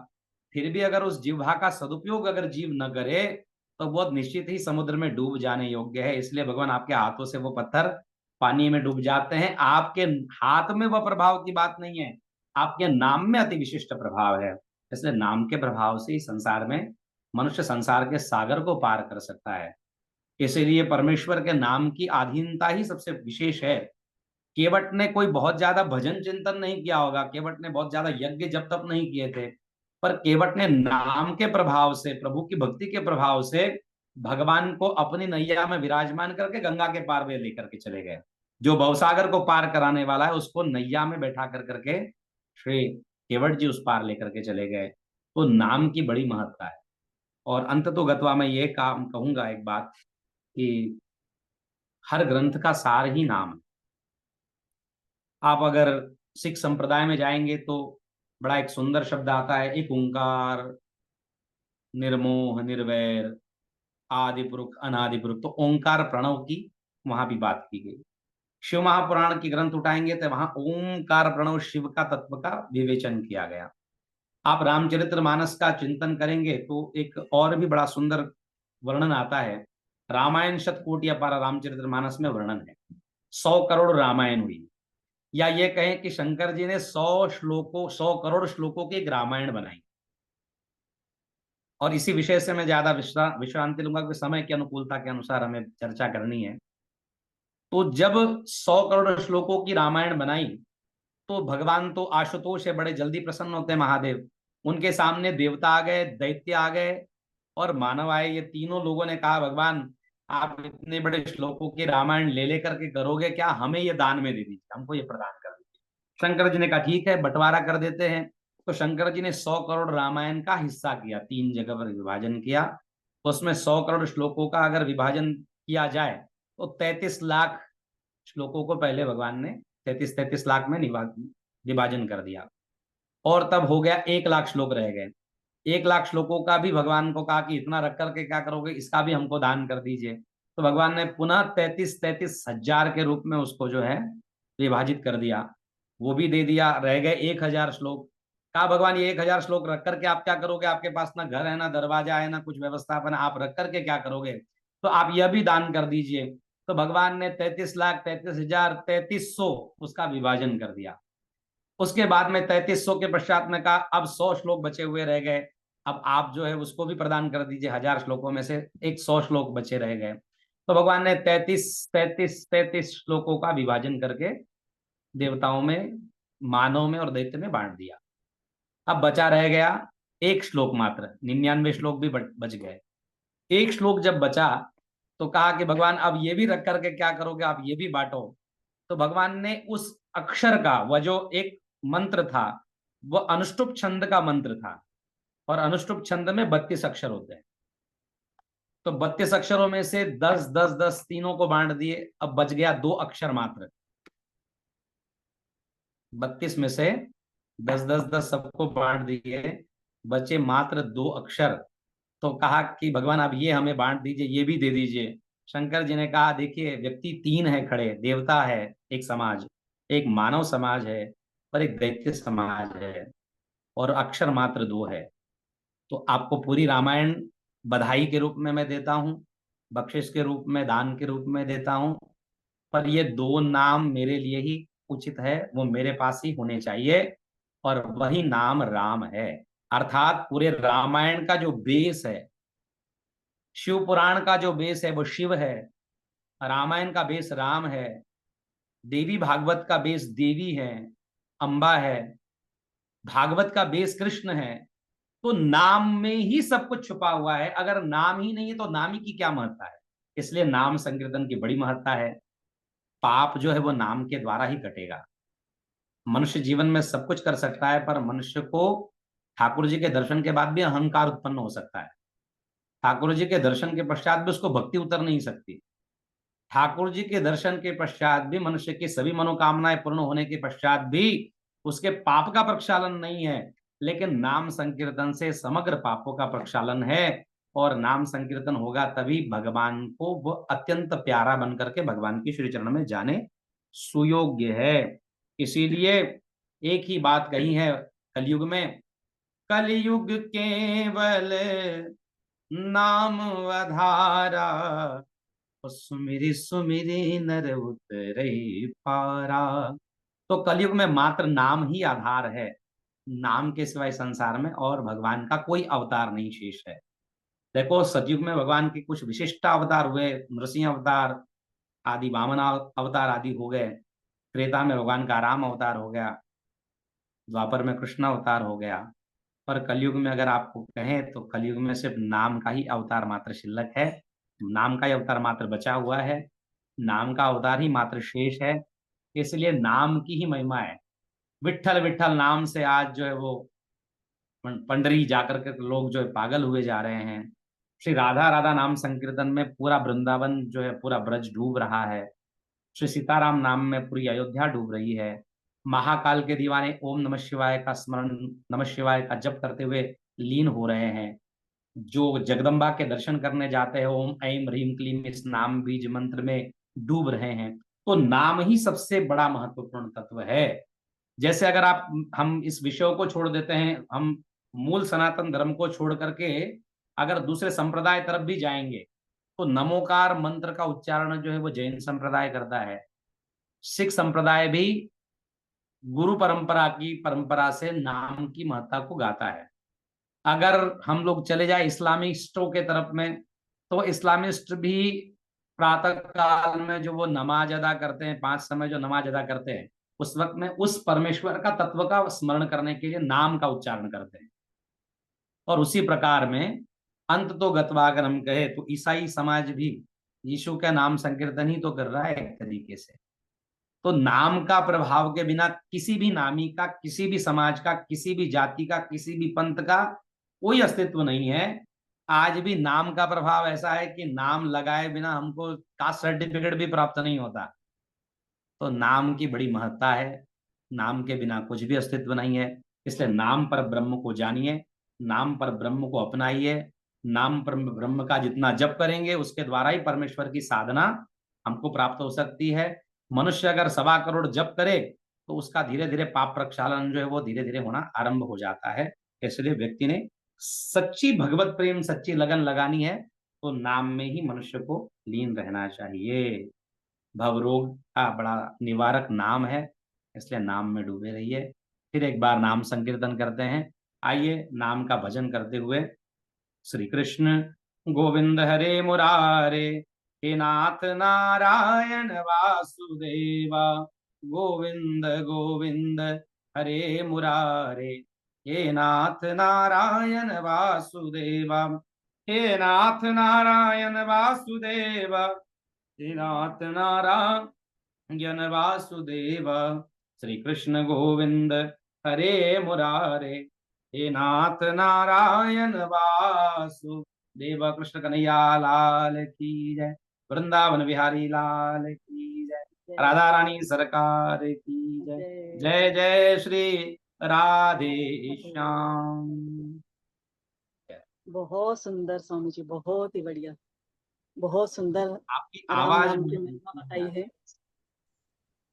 फिर भी अगर उस जिह्वा का सदुपयोग अगर जीव न करे तो बहुत निश्चित ही समुद्र में डूब जाने योग्य है। इसलिए भगवान आपके हाथों से वो पत्थर पानी में डूब जाते हैं। आपके हाथ में वह प्रभाव की बात नहीं है, आपके नाम में अति विशिष्ट प्रभाव है। इसलिए नाम के प्रभाव से ही संसार में मनुष्य संसार के सागर को पार कर सकता है। इसीलिए परमेश्वर के नाम की अधीनता ही सबसे विशेष है। केवट ने कोई बहुत ज्यादा भजन चिंतन नहीं किया होगा, केवट ने बहुत ज्यादा यज्ञ जप तप नहीं किए थे, पर केवट ने नाम के प्रभाव से, प्रभु की भक्ति के प्रभाव से भगवान को अपनी नैया में विराजमान करके गंगा के पार वे लेकर के चले गए। जो भवसागर को पार कराने वाला है उसको नैया में बैठा कर करके श्री केवट जी उस पार लेकर के चले गए। तो नाम की बड़ी महत्ता है। और अंत तो गत्वा मैं ये काम कहूंगा एक बात कि हर ग्रंथ का सार ही नाम है। आप अगर सिख संप्रदाय में जाएंगे तो बड़ा एक सुंदर शब्द आता है, एक ओंकार, निर्मोह, निर्वैर, आदि पुरुष, अनादि पुरुष। तो ओंकार प्रणव की वहां भी बात की गई। शिव महापुराण की ग्रंथ उठाएंगे तो वहां ओंकार प्रणव शिव का तत्व का विवेचन किया गया। आप रामचरितमानस का चिंतन करेंगे तो एक और भी बड़ा सुंदर वर्णन आता है। रामायण शतकोटि अपार रामचरितमानस में वर्णन है। 100 करोड़ रामायण हुई, या ये कहें कि शंकर जी ने 100 करोड़ श्लोकों की एक रामायण बनाई। और इसी विषय से मैं ज्यादा विश्रांति लूंगा क्योंकि समय की अनुकूलता के अनुसार हमें चर्चा करनी है। तो जब 100 करोड़ श्लोकों की रामायण बनाई तो भगवान तो आशुतोष है, बड़े जल्दी प्रसन्न होते हैं महादेव। उनके सामने देवता आ गए, दैत्य आ गए और मानव आए। ये तीनों लोगों ने कहा, भगवान आप इतने बड़े श्लोकों की रामायण ले लेकर के करोगे क्या? हमें ये दान में दे दीजिए, हमको ये प्रदान कर दीजिए। शंकर जी ने कहा ठीक है, बंटवारा कर देते हैं। तो शंकर जी ने 100 करोड़ रामायण का हिस्सा किया, 3 जगह पर विभाजन किया। तो उसमें 100 करोड़ श्लोकों का अगर विभाजन किया जाए तो 33 लाख श्लोकों को पहले भगवान ने 33 लाख में विभाजन कर दिया। और तब हो गया 1 लाख श्लोक रह गए। 1 लाख श्लोकों का भी भगवान को कहा कि इतना रख करके क्या करोगे, इसका भी हमको दान कर दीजिए। तो भगवान ने पुनः 33 हजार के रूप में उसको जो है विभाजित कर दिया, वो भी दे दिया। रह गए 1000 श्लोक। कहा भगवान ये 1000 श्लोक रख करके आप क्या करोगे? आपके पास ना घर है, ना दरवाजा है, ना कुछ व्यवस्थापन, आप रख करके क्या करोगे? तो आप यह भी दान कर दीजिए। तो भगवान ने 33 लाख 33,000 3300 उसका विभाजन कर दिया। उसके बाद में 3300 के पश्चात में कहा अब 100 श्लोक बचे हुए रह गए, अब आप जो है उसको भी प्रदान कर दीजिए। 1000 श्लोकों में से एक 100 श्लोक बचे रह गए। तो भगवान ने 33 श्लोकों का विभाजन करके देवताओं में, मानव में और दैत्य में बांट दिया। अब बचा रह गया एक श्लोक मात्र, 99 श्लोक भी बच गए। एक श्लोक जब बचा तो कहा कि भगवान अब ये भी रख करके क्या करोगे, आप ये भी बांटो। तो भगवान ने उस अक्षर का, वह जो एक मंत्र था, वह अनुष्टुप छंद का मंत्र था। और अनुष्टुप छंद में 32 अक्षर होते हैं। तो 32 अक्षरों में से 10 10 10 तीनों को बांट दिए। अब बच गया 2 अक्षर मात्र। 32 में से 10 10 10 सबको बांट दिए, बचे मात्र 2 अक्षर। तो कहा कि भगवान आप ये हमें बांट दीजिए, ये भी दे दीजिए। शंकर जी ने कहा देखिए व्यक्ति 3 है खड़े, देवता है एक समाज, एक मानव समाज है और एक दैत्य समाज है, और अक्षर मात्र 2 है। तो आपको पूरी रामायण बधाई के रूप में मैं देता हूं, बख्शिश के रूप में, दान के रूप में देता हूं, पर ये 2 नाम मेरे लिए ही उचित है, वो मेरे पास ही होने चाहिए, और वही नाम राम है। अर्थात पूरे रामायण का जो बेस है, शिव पुराण का जो बेस है वो शिव है, रामायण का बेस राम है, देवी भागवत का बेस देवी है, अंबा है, भागवत का बेस कृष्ण है। तो नाम में ही सब कुछ छुपा हुआ है। अगर नाम ही नहीं है तो नाम ही की क्या महत्ता है? इसलिए नाम संकीर्तन की बड़ी महत्ता है। पाप जो है वो नाम के द्वारा ही कटेगा। मनुष्य जीवन में सब कुछ कर सकता है, पर मनुष्य को ठाकुर जी के दर्शन के बाद भी अहंकार उत्पन्न हो सकता है। ठाकुर जी के दर्शन के पश्चात भी उसको भक्ति उतर नहीं सकती। ठाकुर जी के दर्शन के पश्चात भी मनुष्य की सभी मनोकामनाएं पूर्ण होने के पश्चात भी उसके पाप का प्रक्षालन नहीं है, लेकिन नाम संकीर्तन से समग्र पापों का प्रक्षालन है। और नाम संकीर्तन होगा तभी भगवान को वो अत्यंत प्यारा बन करके भगवान की श्री चरण में जाने सुयोग्य है। इसीलिए एक ही बात कही है कलयुग में, कलयुग केवल नाम आधारा, सुमिरी सुमिरी नर उतरे पारा। तो कलयुग में मात्र नाम ही आधार है। नाम के सिवाय संसार में और भगवान का कोई अवतार नहीं शेष है। देखो सतयुग में भगवान के कुछ विशिष्ट अवतार हुए, नृसिंह अवतार आदि, वामन अवतार आदि हो गए। त्रेता में भगवान का राम अवतार हो गया, द्वापर में कृष्ण अवतार हो गया। पर कलयुग में अगर आपको कहें तो कलयुग में सिर्फ नाम का ही अवतार मात्र शिल्लक है, नाम का ही अवतार मात्र बचा हुआ है, नाम का अवतार ही मात्र शेष है। इसलिए नाम की ही महिमा है। विट्ठल विट्ठल नाम से आज जो है वो पंडरी जाकर के लोग जो है पागल हुए जा रहे हैं। श्री राधा राधा नाम संकीर्तन में पूरा वृंदावन जो है, पूरा ब्रज डूब रहा है। श्री सीताराम नाम में पूरी अयोध्या डूब रही है। महाकाल के दीवाने ओम नमः शिवाय का स्मरण, नमः शिवाय का जप करते हुए लीन हो रहे हैं। जो जगदम्बा के दर्शन करने जाते हैं ओम ऐं ह्रीं क्लीं इस नाम बीज मंत्र में डूब रहे हैं। तो नाम ही सबसे बड़ा महत्वपूर्ण तत्व है। जैसे अगर आप हम इस विषयों को छोड़ देते हैं, हम मूल सनातन धर्म को छोड़ करके अगर दूसरे संप्रदाय तरफ भी जाएंगे तो नमोकार मंत्र का उच्चारण जो है वो जैन संप्रदाय करता है। सिख संप्रदाय भी गुरु परंपरा की परंपरा से नाम की महत्ता को गाता है। अगर हम लोग चले जाए इस्लामिस्टों के तरफ में, तो इस्लामिस्ट भी प्रातः काल में जो वो नमाज अदा करते हैं, 5 समय जो नमाज अदा करते हैं, उस वक्त में उस परमेश्वर का तत्व का स्मरण करने के लिए नाम का उच्चारण करते हैं। और उसी प्रकार में अंत तो गत्वागरम कहे, तो ईसाई समाज भी यीशु का नाम संकीर्तन ही तो कर रहा है एक तरीके से। तो नाम का प्रभाव के बिना किसी भी नामी का, किसी भी समाज का, किसी भी जाति का, किसी भी पंथ का कोई अस्तित्व नहीं है। आज भी नाम का प्रभाव ऐसा है कि नाम लगाए बिना हमको कास्ट सर्टिफिकेट भी प्राप्त नहीं होता। तो नाम की बड़ी महत्ता है, नाम के बिना कुछ भी अस्तित्व नहीं है। इसलिए नाम पर ब्रह्म को जानिए, नाम पर ब्रह्म को अपनाइए। नाम पर ब्रह्म का जितना जप करेंगे उसके द्वारा ही परमेश्वर की साधना हमको प्राप्त हो सकती है। मनुष्य अगर 1.25 करोड़ जप करे तो उसका धीरे धीरे पाप प्रक्षालन जो है वो धीरे धीरे होना आरंभ हो जाता है। इसलिए व्यक्ति ने सच्ची भगवत प्रेम, सच्ची लगन लगानी है तो नाम में ही मनुष्य को लीन रहना चाहिए। भवरोग का बड़ा निवारक नाम है, इसलिए नाम में डूबे रहिए। फिर एक बार नाम संकीर्तन करते हैं। आइए नाम का भजन करते हुए श्री कृष्ण गोविंद हरे मुरारे, हे नाथ नारायण वासुदेवा, गोविंद गोविंद हरे मुरारे, हे नाथ नारायण वासुदेवा, हे नाथ नारायण वासुदेवा, हे नाथ नारायण वासुदेवा। श्री कृष्ण गोविंद हरे मुरारे, हे नाथ नारायण वासुदेव। कृष्ण कन्हैया लाल की जय, वृंदावन बिहारी लाल की जय, राधा रानी सरकार की जय। जय जय श्री राधे श्याम। बहुत सुंदर स्वामी जी, बहुत ही बढ़िया, बहुत सुंदर आपकी राम आवाज नाम की महिमा बताई है।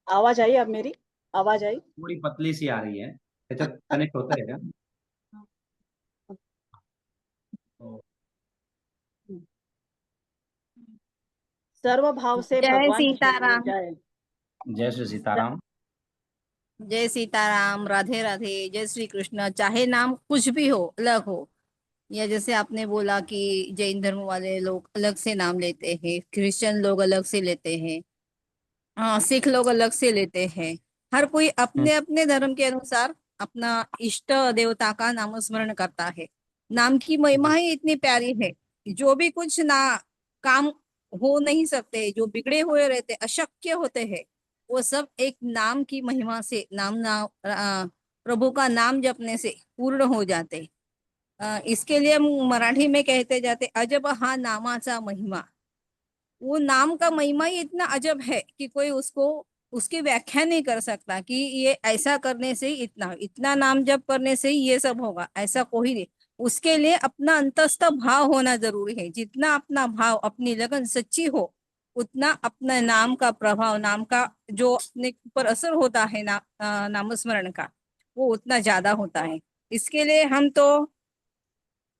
आवाज आई? अब मेरी आवाज आई? थोड़ी पतली सी आ रही है, कनेक्ट होता है क्या? सर्व भाव से जय भगवान की सीताराम। जय। जय श्री सीताराम। जय सीताराम, राधे राधे, जय श्री कृष्ण। चाहे नाम कुछ भी हो, अलग हो, या जैसे आपने बोला कि जैन धर्म वाले लोग अलग से नाम लेते हैं, क्रिश्चियन लोग अलग से लेते हैं, हाँ, सिख लोग अलग से लेते हैं। हर कोई अपने अपने धर्म के अनुसार अपना इष्ट देवता का नाम स्मरण करता है। नाम की महिमा ही इतनी प्यारी है। जो भी कुछ ना काम हो नहीं सकते, जो बिगड़े हुए रहते, अशक्य होते हैं, वो सब एक नाम की महिमा से, प्रभु का नाम जपने से पूर्ण हो जाते। इसके लिए हम मराठी में कहते जाते, अजब हा नामाचा महिमा। वो नाम का महिमा ही इतना अजब है कि कोई उसको उसकी व्याख्या नहीं कर सकता कि ये ऐसा करने से ही इतना इतना नाम जप करने से ही ये सब होगा, ऐसा कोई नहीं। उसके लिए अपना अंतस्थ भाव होना जरूरी है। जितना अपना भाव, अपनी लगन सच्ची हो, उतना अपना नाम का प्रभाव, नाम का जो अपने ऊपर असर होता है नामस्मरण का, वो उतना ज्यादा होता है। इसके लिए हम तो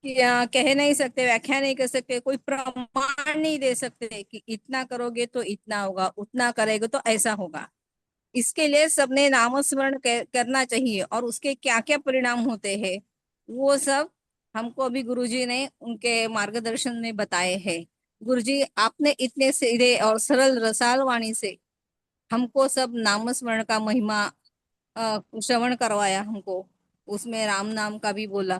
कह नहीं सकते, व्याख्या नहीं कर सकते, कोई प्रमाण नहीं दे सकते कि इतना करोगे तो इतना होगा, उतना करेगा तो ऐसा होगा। इसके लिए सबने नामस्मरण करना चाहिए, और उसके क्या क्या परिणाम होते हैं वो सब हमको अभी गुरुजी ने उनके मार्गदर्शन में बताए हैं। गुरुजी, आपने इतने सीधे और सरल रसाल वाणी से हमको सब नामस्मरण का महिमा श्रवण करवाया हमको। उसमें राम नाम का भी बोला।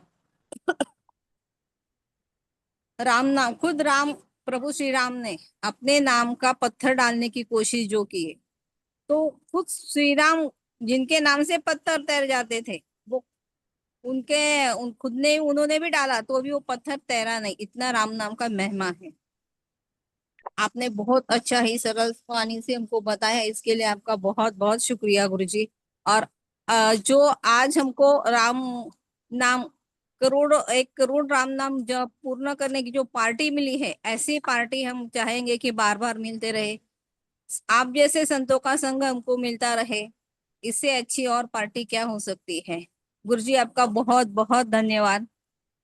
राम नाम, खुद राम, प्रभु श्री राम ने अपने नाम का पत्थर डालने की कोशिश जो की है, तो खुद श्री राम जिनके नाम से पत्थर तैर जाते थे, वो खुद ने, उन्होंने भी डाला तो भी वो पत्थर तैरा नहीं। इतना राम नाम का महिमा है। आपने बहुत अच्छा ही सरल वाणी से हमको बताया, इसके लिए आपका बहुत बहुत शुक्रिया गुरुजी। और जो आज हमको राम नाम एक करोड़ राम नाम जब पूर्ण करने की जो पार्टी मिली है, ऐसी पार्टी हम चाहेंगे कि बार बार मिलते रहे। आप जैसे संतों का संग हमको मिलता रहे, इससे अच्छी और पार्टी क्या हो सकती है। गुरुजी आपका बहुत बहुत धन्यवाद,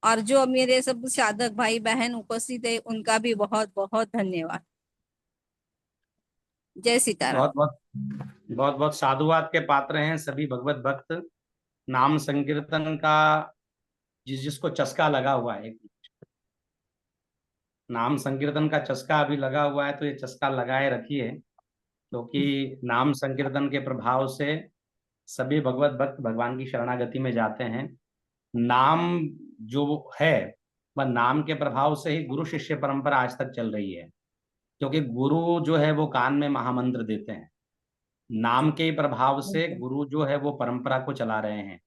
और जो मेरे सब साधक भाई बहन उपस्थित है उनका भी बहुत बहुत धन्यवाद। जय सीताराम। बहुत बहुत साधुवाद के पात्र हैं सभी भगवत भक्त। नाम संकीर्तन का जिसको चस्का लगा हुआ है, नाम संकीर्तन का चस्का अभी लगा हुआ है, तो ये चस्का लगाए रखिए, क्योंकि नाम संकीर्तन के प्रभाव से सभी भगवत भक्त भगवान की शरणागति में जाते हैं। नाम जो है वह नाम के प्रभाव से ही गुरु शिष्य परंपरा आज तक चल रही है, क्योंकि गुरु जो है वो कान में महामंत्र देते हैं। नाम के प्रभाव से गुरु जो है वो परंपरा को चला रहे हैं।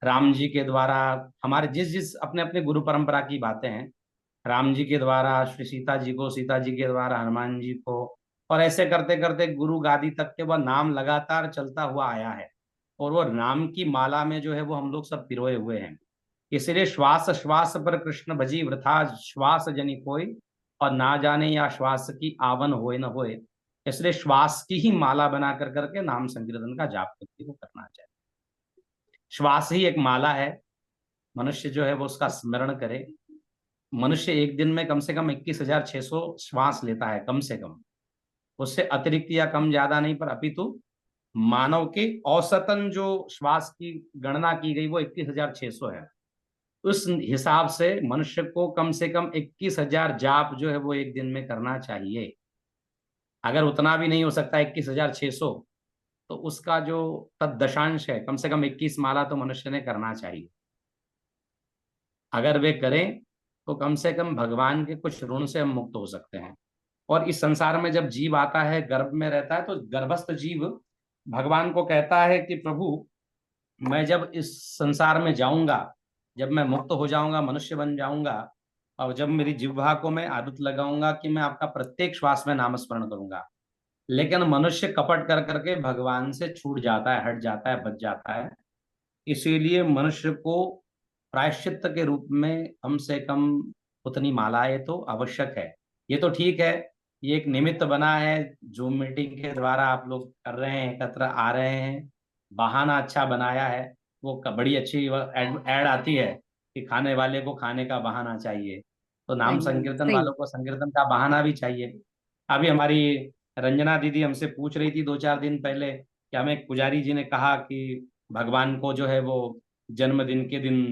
राम जी के द्वारा हमारे जिस जिस अपने अपने गुरु परंपरा की बातें हैं, राम जी के द्वारा श्री सीता जी को, सीता जी के द्वारा हनुमान जी को, और ऐसे करते करते गुरु गादी तक के वह नाम लगातार चलता हुआ आया है। और वो नाम की माला में जो है वो हम लोग सब पिरोए हुए हैं। इसलिए श्वास श्वास पर कृष्ण भजी वृथा श्वास जनि कोई, और ना जाने या श्वास की आवन होए न होए। इसलिए श्वास की ही माला बना कर करके नाम संकीर्तन का जाप व्यक्ति को करना चाहिए। श्वास ही एक माला है, मनुष्य जो है वो उसका स्मरण करे। मनुष्य एक दिन में कम से कम 21,600 श्वास लेता है, कम से कम। उससे अतिरिक्त या कम ज्यादा नहीं, पर अपितु मानव के औसतन जो श्वास की गणना की गई वो 21,600 है। उस हिसाब से मनुष्य को कम से कम 21,000 जाप जो है वो एक दिन में करना चाहिए। अगर उतना भी नहीं हो सकता 21,600, तो उसका जो तददशांश है, कम से कम 21 माला तो मनुष्य ने करना चाहिए। अगर वे करें तो कम से कम भगवान के कुछ ऋण से हम मुक्त हो सकते हैं। और इस संसार में जब जीव आता है, गर्भ में रहता है, तो गर्भस्थ जीव भगवान को कहता है कि प्रभु, मैं जब इस संसार में जाऊंगा, जब मैं मुक्त हो जाऊंगा, मनुष्य बन जाऊंगा, और जब मेरी जिह्वा को मैं आदत लगाऊंगा कि मैं आपका प्रत्येक श्वास में नामस्मरण करूंगा। लेकिन मनुष्य कपट कर करके भगवान से छूट जाता है, हट जाता है, बच जाता है। इसीलिए मनुष्य को प्रायश्चित के रूप में कम से कम उतनी मालाएं तो आवश्यक है। ये तो ठीक है, ये एक निमित्त बना है, जूम मीटिंग के द्वारा आप लोग कर रहे हैं, एकत्र आ रहे हैं, बहाना अच्छा बनाया है। वो बड़ी अच्छी ऐड आती है कि खाने वाले को खाने का बहाना चाहिए, तो नाम संकीर्तन सही। वालों को संकीर्तन का बहाना भी चाहिए। अभी हमारी रंजना दीदी हमसे पूछ रही थी 2-4 दिन पहले कि हमें पुजारी जी ने कहा कि भगवान को जो है वो जन्मदिन के दिन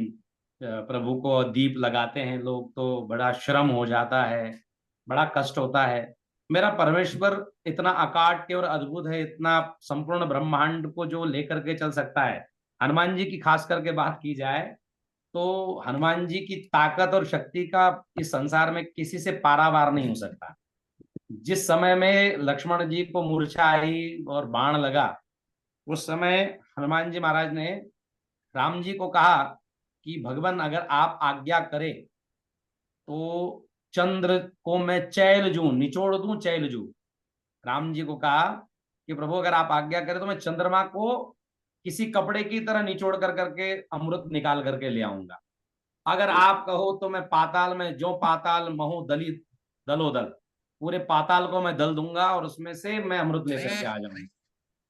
प्रभु को दीप लगाते हैं लोग, तो बड़ा श्रम हो जाता है, बड़ा कष्ट होता है। मेरा परमेश्वर इतना अकाट्य और अद्भुत है, इतना संपूर्ण ब्रह्मांड को जो लेकर के चल सकता है। हनुमान जी की खास करके बात की जाए तो हनुमान जी की ताकत और शक्ति का इस संसार में किसी से पारावार नहीं हो सकता। जिस समय में लक्ष्मण जी को मूर्छा आई और बाण लगा, उस समय हनुमान जी महाराज ने राम जी को कहा कि भगवान, अगर आप आज्ञा करें तो चंद्र को मैं चैल जू, निचोड़ दूं चैल जू। राम जी को कहा कि प्रभु, अगर आप आज्ञा करें तो मैं चंद्रमा को किसी कपड़े की तरह निचोड़ कर करके अमृत निकाल करके ले आऊंगा। अगर आप कहो तो मैं पाताल में, जो पाताल महु दली दलो दल, पूरे पाताल को मैं दल दूंगा और उसमें से मैं अमृत ले करके आ जाऊंगा।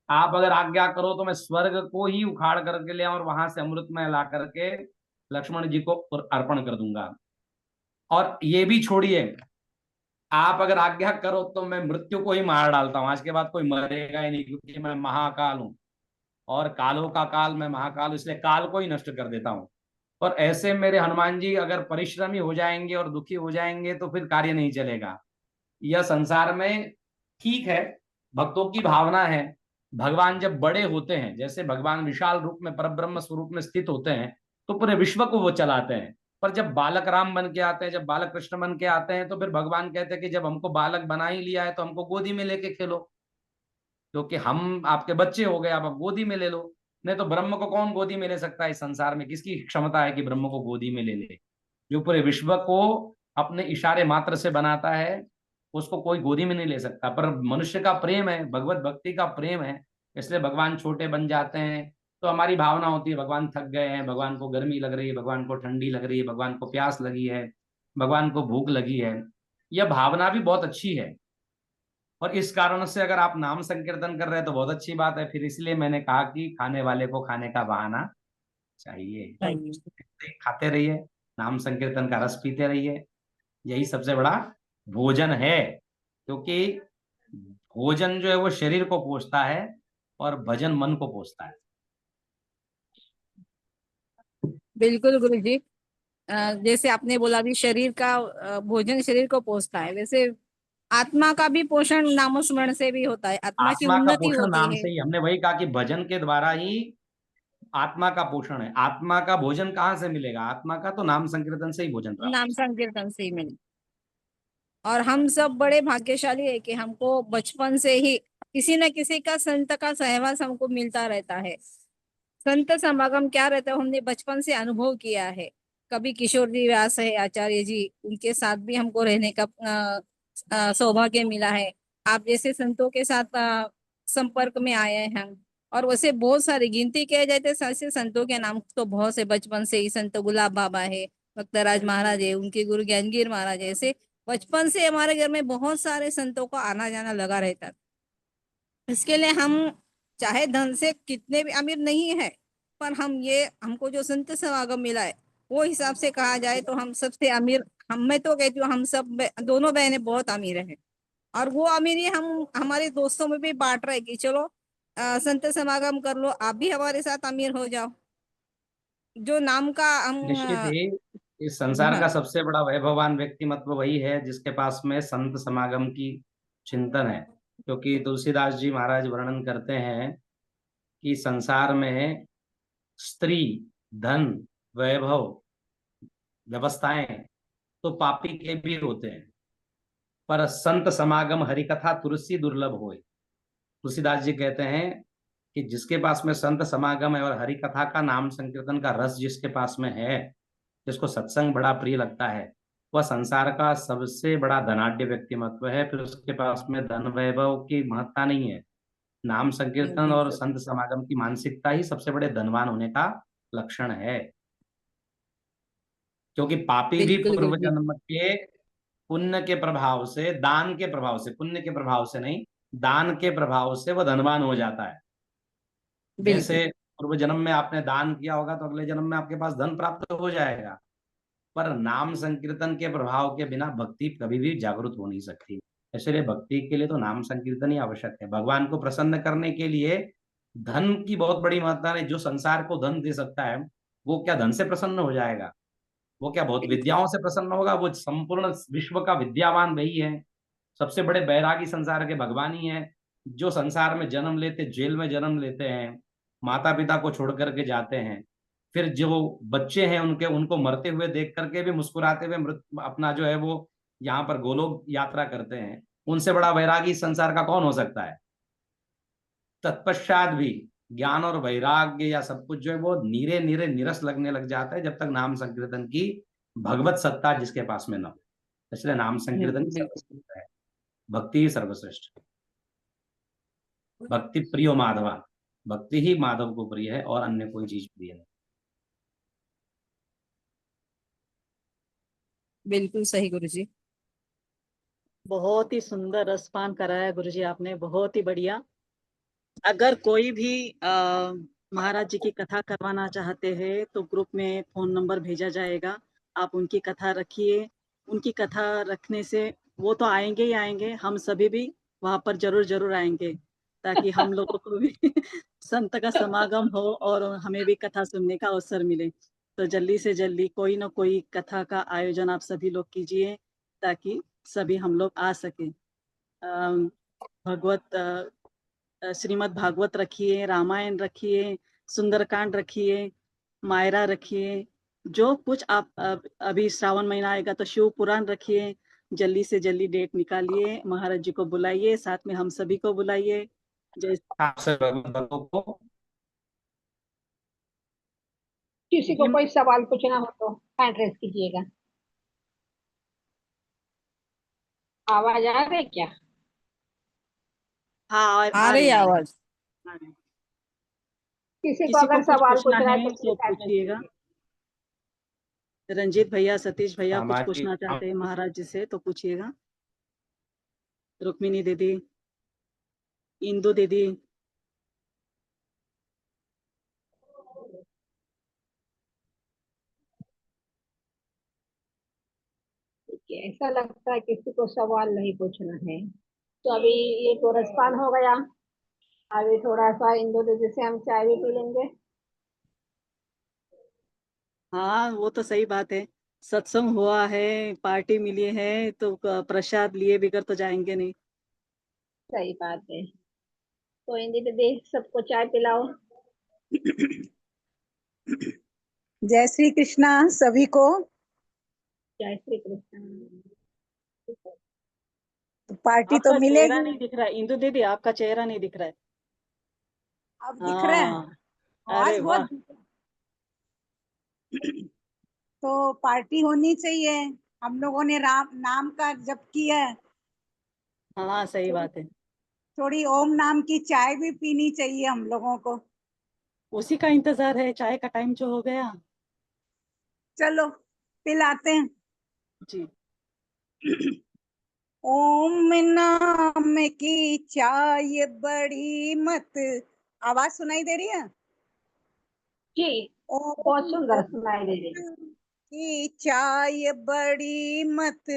आप अगर आज्ञा करो तो मैं स्वर्ग को ही उखाड़ करके ले आऊं और वहां से अमृत में ला करके लक्ष्मण जी को अर्पण कर दूंगा। और ये भी छोड़िए, आप अगर आज्ञा करो तो मैं मृत्यु को ही मार डालता हूं। आज के बाद कोई मरेगा ही नहीं, क्योंकि मैं महाकाल हूं और कालों का काल, मैं महाकाल, इसलिए काल को ही नष्ट कर देता हूं। और ऐसे मेरे हनुमान जी अगर परिश्रमी हो जाएंगे और दुखी हो जाएंगे तो फिर कार्य नहीं चलेगा। यह संसार में ठीक है, भक्तों की भावना है। भगवान जब बड़े होते हैं, जैसे भगवान विशाल रूप में परब्रह्म स्वरूप में स्थित होते हैं, तो पूरे विश्व को वो चलाते हैं। पर जब बालक राम बन के आते हैं, जब बालक कृष्ण बन के आते हैं, तो फिर भगवान कहते हैं कि जब हमको बालक बना ही लिया है तो हमको गोदी में लेके खेलो, क्योंकि हम आपके बच्चे हो गए, आप गोदी में ले लो। नहीं तो ब्रह्म को कौन गोदी में ले सकता है इस संसार में? किसकी क्षमता है कि ब्रह्म को गोदी में ले ले? जो पूरे विश्व को अपने इशारे मात्र से बनाता है, उसको कोई गोदी में नहीं ले सकता। पर मनुष्य का प्रेम है, भगवत भक्ति का प्रेम है, इसलिए भगवान छोटे बन जाते हैं। तो हमारी भावना होती है भगवान थक गए हैं, भगवान को गर्मी लग रही है, भगवान को ठंडी लग रही है, भगवान को प्यास लगी है, भगवान को भूख लगी है। यह भावना भी बहुत अच्छी है, और इस कारण से अगर आप नाम संकीर्तन कर रहे हैं तो बहुत अच्छी बात है। फिर इसलिए मैंने कहा कि खाने वाले को खाने का बहाना चाहिए, खाते रहिए, नाम संकीर्तन का रस पीते रहिए, यही सबसे बड़ा भोजन है। क्योंकि भोजन जो है वो शरीर को पोषता है और भजन मन को पोषता है। बिल्कुल गुरु जी। जैसे आपने बोला भी शरीर का भोजन शरीर को पोषता है, वैसे आत्मा का भी पोषण नामस्मरण से भी होता है, आत्मा की आत्मा का उन्नति पोषण होती नाम है। से ही, हमने वही कहा कि भजन के द्वारा ही आत्मा का पोषण है। आत्मा का भोजन कहाँ से मिलेगा? आत्मा का तो नाम संकीर्तन से ही भोजन प्राप्त नाम संकीर्तन से ही मिले। और हम सब बड़े भाग्यशाली है कि हमको बचपन से ही किसी न किसी का संत का सहवास हमको मिलता रहता है। संत समागम क्या रहता है हमने बचपन से अनुभव किया है। कभी किशोर जी व्यास है आचार्य जी, उनके साथ भी हमको रहने का सौभाग्य मिला है। आप जैसे संतों के साथ संपर्क में आए हैं हम। और वैसे बहुत सारी गिनती किए जाते हैं ऐसे संतों के नाम तो बहुत से बचपन से ही। संत गुलाब बाबा है, भक्तराज महाराज है, उनके गुरु ज्ञानगिर महाराज है, ऐसे बचपन से हमारे घर में बहुत सारे संतों को आना जाना लगा रहता था। इसके लिए हम चाहे धन से कितने भी अमीर नहीं है, पर हम ये हमको जो संत समागम मिला है वो हिसाब से कहा जाए तो हम सबसे अमीर, हम मैं तो कहती हूँ हम सब दोनों बहनें बहुत अमीर हैं। और वो अमीरी हम हमारे दोस्तों में भी बांट रहे कि चलो संत समागम कर लो, आप भी हमारे साथ अमीर हो जाओ। जो नाम का हम निश्चित ही इस संसार हाँ, का सबसे बड़ा वैभववान व्यक्तिमत्व वही है जिसके पास में संत समागम की चिंतन है। क्योंकि तुलसीदास जी महाराज वर्णन करते हैं कि संसार में स्त्री, धन, वैभव, व्यवस्थाएं तो पापी के भी होते हैं, पर संत समागम हरिकथा तुलसी दुर्लभ होए। तुलसीदास जी कहते हैं कि जिसके पास में संत समागम है और हरि कथा का नाम संकीर्तन का रस जिसके पास में है, जिसको सत्संग बड़ा प्रिय लगता है, वह संसार का सबसे बड़ा धनाढ्य व्यक्तिमत्व है। फिर उसके पास में धन वैभव की महत्ता नहीं है। नाम संकीर्तन और बिल्कुल संत समागम की मानसिकता ही सबसे बड़े धनवान होने का लक्षण है। क्योंकि पापी भी बिल्कुल पूर्व गुरु जी। जन्म के पुण्य के प्रभाव से, दान के प्रभाव से, पुण्य के प्रभाव से नहीं, दान के प्रभाव से वह धनवान हो जाता है। बिल्कुल जैसे पूर्व जन्म में आपने दान किया होगा तो अगले जन्म में आपके पास धन प्राप्त हो जाएगा, पर नाम संकीर्तन के प्रभाव के बिना भक्ति कभी भी जागृत हो नहीं सकती। इसलिए भक्ति के लिए तो नाम संकीर्तन ही आवश्यक है। भगवान को प्रसन्न करने के लिए धन की बहुत बड़ी महत्ता है। जो संसार को धन दे सकता है वो क्या धन से प्रसन्न हो जाएगा? वो क्या बहुत बिल्कुल विद्याओं से प्रसन्न होगा? वो संपूर्ण विश्व का विद्यावान वही है। सबसे बड़े बैरागी संसार के भगवान ही हैं। जो संसार में जन्म लेते, जेल में जन्म लेते हैं, माता पिता को छोड़ करके जाते हैं, फिर जो बच्चे हैं उनके उनको मरते हुए देख करके भी मुस्कुराते हुए मृत अपना जो है वो यहाँ पर गोलोक यात्रा करते हैं। उनसे बड़ा वैरागी इस संसार का कौन हो सकता है? तत्पश्चात भी ज्ञान और वैराग्य या सब कुछ जो है वो नीरे नीरे निरस लगने लग जाता है जब तक नाम संकीर्तन की भगवत सत्ता जिसके पास में न हो। इसलिए नाम संकीर्तन ही बिल्कुल सर्वश्रेष्ठ है, भक्ति ही सर्वश्रेष्ठ। भक्ति प्रियो माधवा, भक्ति ही माधव को प्रिय है और अन्य कोई चीज प्रिय नहीं। बिल्कुल सही गुरु जी। बहुत ही सुंदर रसपान कराया गुरुजी आपने, बहुत ही बढ़िया। अगर कोई भी महाराज जी की कथा करवाना चाहते हैं तो ग्रुप में फोन नंबर भेजा जाएगा। आप उनकी कथा रखिए। उनकी कथा रखने से वो तो आएंगे ही आएंगे, हम सभी भी वहां पर जरूर जरूर आएंगे ताकि हम लोगों को भी संत का समागम हो और हमें भी कथा सुनने का अवसर मिले। तो जल्दी से जल्दी कोई ना कोई कथा का आयोजन आप सभी लोग कीजिए ताकि सभी हम लोग आ सके। भगवत श्रीमद् भागवत रखिए, रामायण रखिए, सुंदरकांड रखिए, मायरा रखिए, जो कुछ आप अभी श्रावण महीना आएगा तो शिव पुराण रखिए। जल्दी से जल्दी डेट निकालिए, महाराज जी को बुलाइए, साथ में हम सभी को बुलाइए। जय आपसे भक्तों को किसी को कोई सवाल पूछना हो तो हैंड रेस कीजिएगा। आवाज आ रही है क्या? हाँ आ आ रही रही है है। आवाज। हाँ, किसी को किसी को अगर कुछ सवाल पूछना पूछना है है तो तो प्लीज ऐड में पूछिएगा। पूछिए। रंजीत भैया, सतीश भैया कुछ हमारी पूछना चाहते हैं महाराज जी से तो पूछिएगा। रुक्मिणी दीदी, इंदु दीदी। ठीक है, ऐसा लगता है किसी को सवाल नहीं पूछना है, तो अभी ये तो रसपान हो गया। अभी थोड़ा सा इंदु दीदी से हम चाय भी पी लेंगे। हाँ, वो तो सही बात है। सत्संग हुआ है, पार्टी मिली है तो प्रसाद लिए बिगर तो जाएंगे नहीं। सही बात है। तो इंदु दीदी सबको चाय पिलाओ। जय श्री कृष्णा सभी को। जय श्री कृष्ण। तो पार्टी तो आपका चेहरा मिलेगी। नहीं दिख रहा है इंदु दीदी, आपका चेहरा नहीं दिख रहा है। अब दिख रहा है। हाँ, अरे आवाज वाह। बहुत। तो पार्टी होनी चाहिए। हम लोगों ने राम नाम का जप किया है। हाँ, सही थोड़ी बात है। थोड़ी ओम नाम की चाय भी पीनी चाहिए हम लोगों को। उसी का इंतजार है, चाय का टाइम जो हो गया। चलो पिलाते हैं। जी। ओम नाम की चाय बड़ी मत। आवाज सुनाई दे रही है। जी, बहुत ओम सुंदर ओम सुनाई दे रही। की चाय बड़ी मत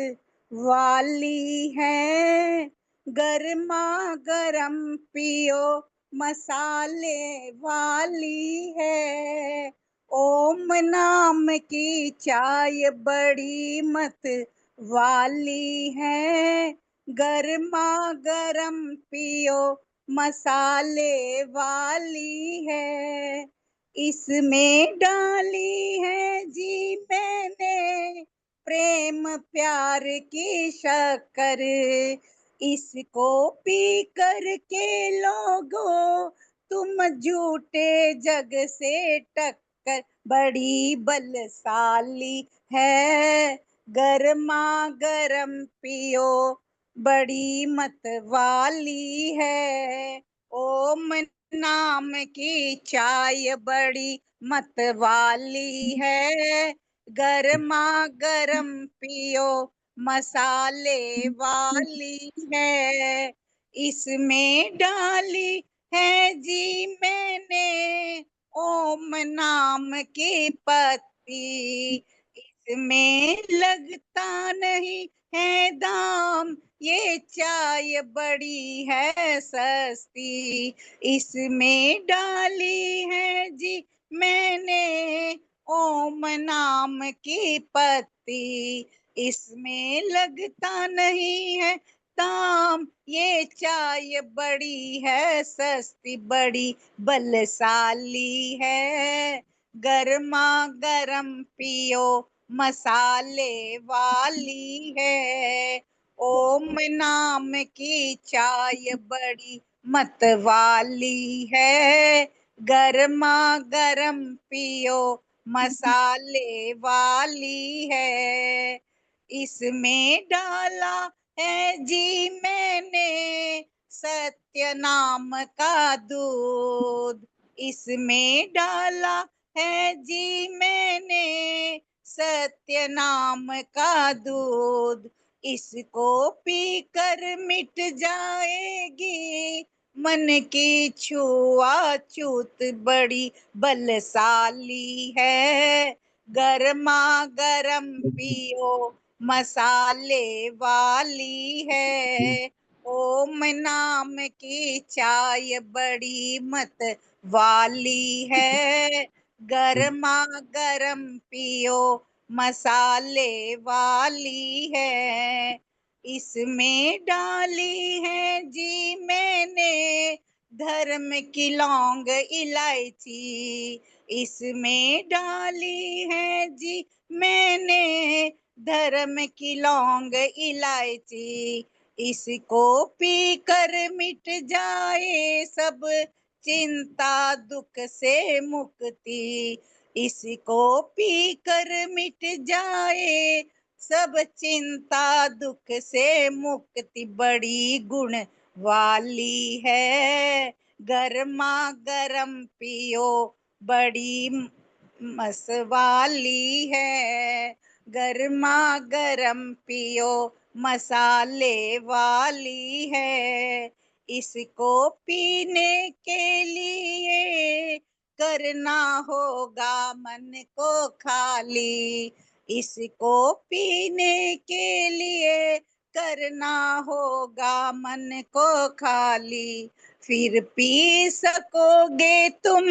वाली है। गर्मा गरम पियो मसाले वाली है। ओम नाम की चाय बड़ी मत वाली है। गर्मा गरम पियो मसाले वाली है। इसमें डाली है जी मैंने प्रेम प्यार की शक्कर। इसको पी कर के लोगो तुम झूठे जग से टक्कर। बड़ी बलशाली है। गर्मा गरम पियो बड़ी मत वाली है। ओम नाम की चाय बड़ी मत वाली है। गर्मा गरम पियो मसाले वाली है। इसमें डाली है जी मैंने ओम नाम की पत्ती। इसमें लगता नहीं है दाम, ये चाय बड़ी है सस्ती। इसमें डाली है जी मैंने ओम नाम की पत्ती। इसमें लगता नहीं है दाम, ये चाय बड़ी है सस्ती। बड़ी बलशाली है। गर्मा गरम पियो मसाले वाली है। ओम नाम की चाय बड़ी मत वाली है। गर्मा गरम पियो मसाले वाली है। इसमें डाला है जी मैंने सत्य नाम का दूध। इसमें डाला है जी मैंने सत्य नाम का दूध। इसको पीकर मिट जाएगी मन की छुआछूत। बड़ी बलशाली है। गर्मा गरम पियो मसाले वाली है। ओम नाम की चाय बड़ी मत वाली है। गर्मा गरम पियो मसाले वाली है। इसमें डाली है जी मैंने धर्म की लौंग इलायची। इसमें डाली है जी मैंने धर्म की लौंग इलायची। इसको पी कर मिट जाए सब चिंता दुख से मुक्ति। इसको पी कर मिट जाए सब चिंता दुख से मुक्ति। बड़ी गुण वाली है। गर्मा गर्म पियो बड़ी मसवाली है, गर्मा गर्म पियो मसाले वाली है, इसको पीने के लिए करना होगा मन को खाली, इसको पीने के लिए करना होगा मन को खाली, फिर पी सकोगे तुम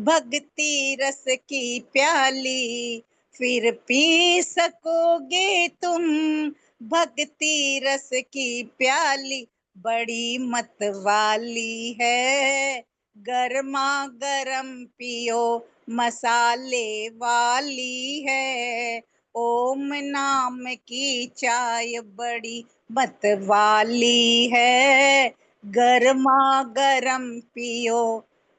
भक्ति रस की प्याली, फिर पी सकोगे तुम भक्ति रस की प्याली, बड़ी मत वाली है, गर्मा गर्म पियो मसाले वाली है, ओम नाम की चाय बड़ी मत वाली है, गर्मा गर्म पियो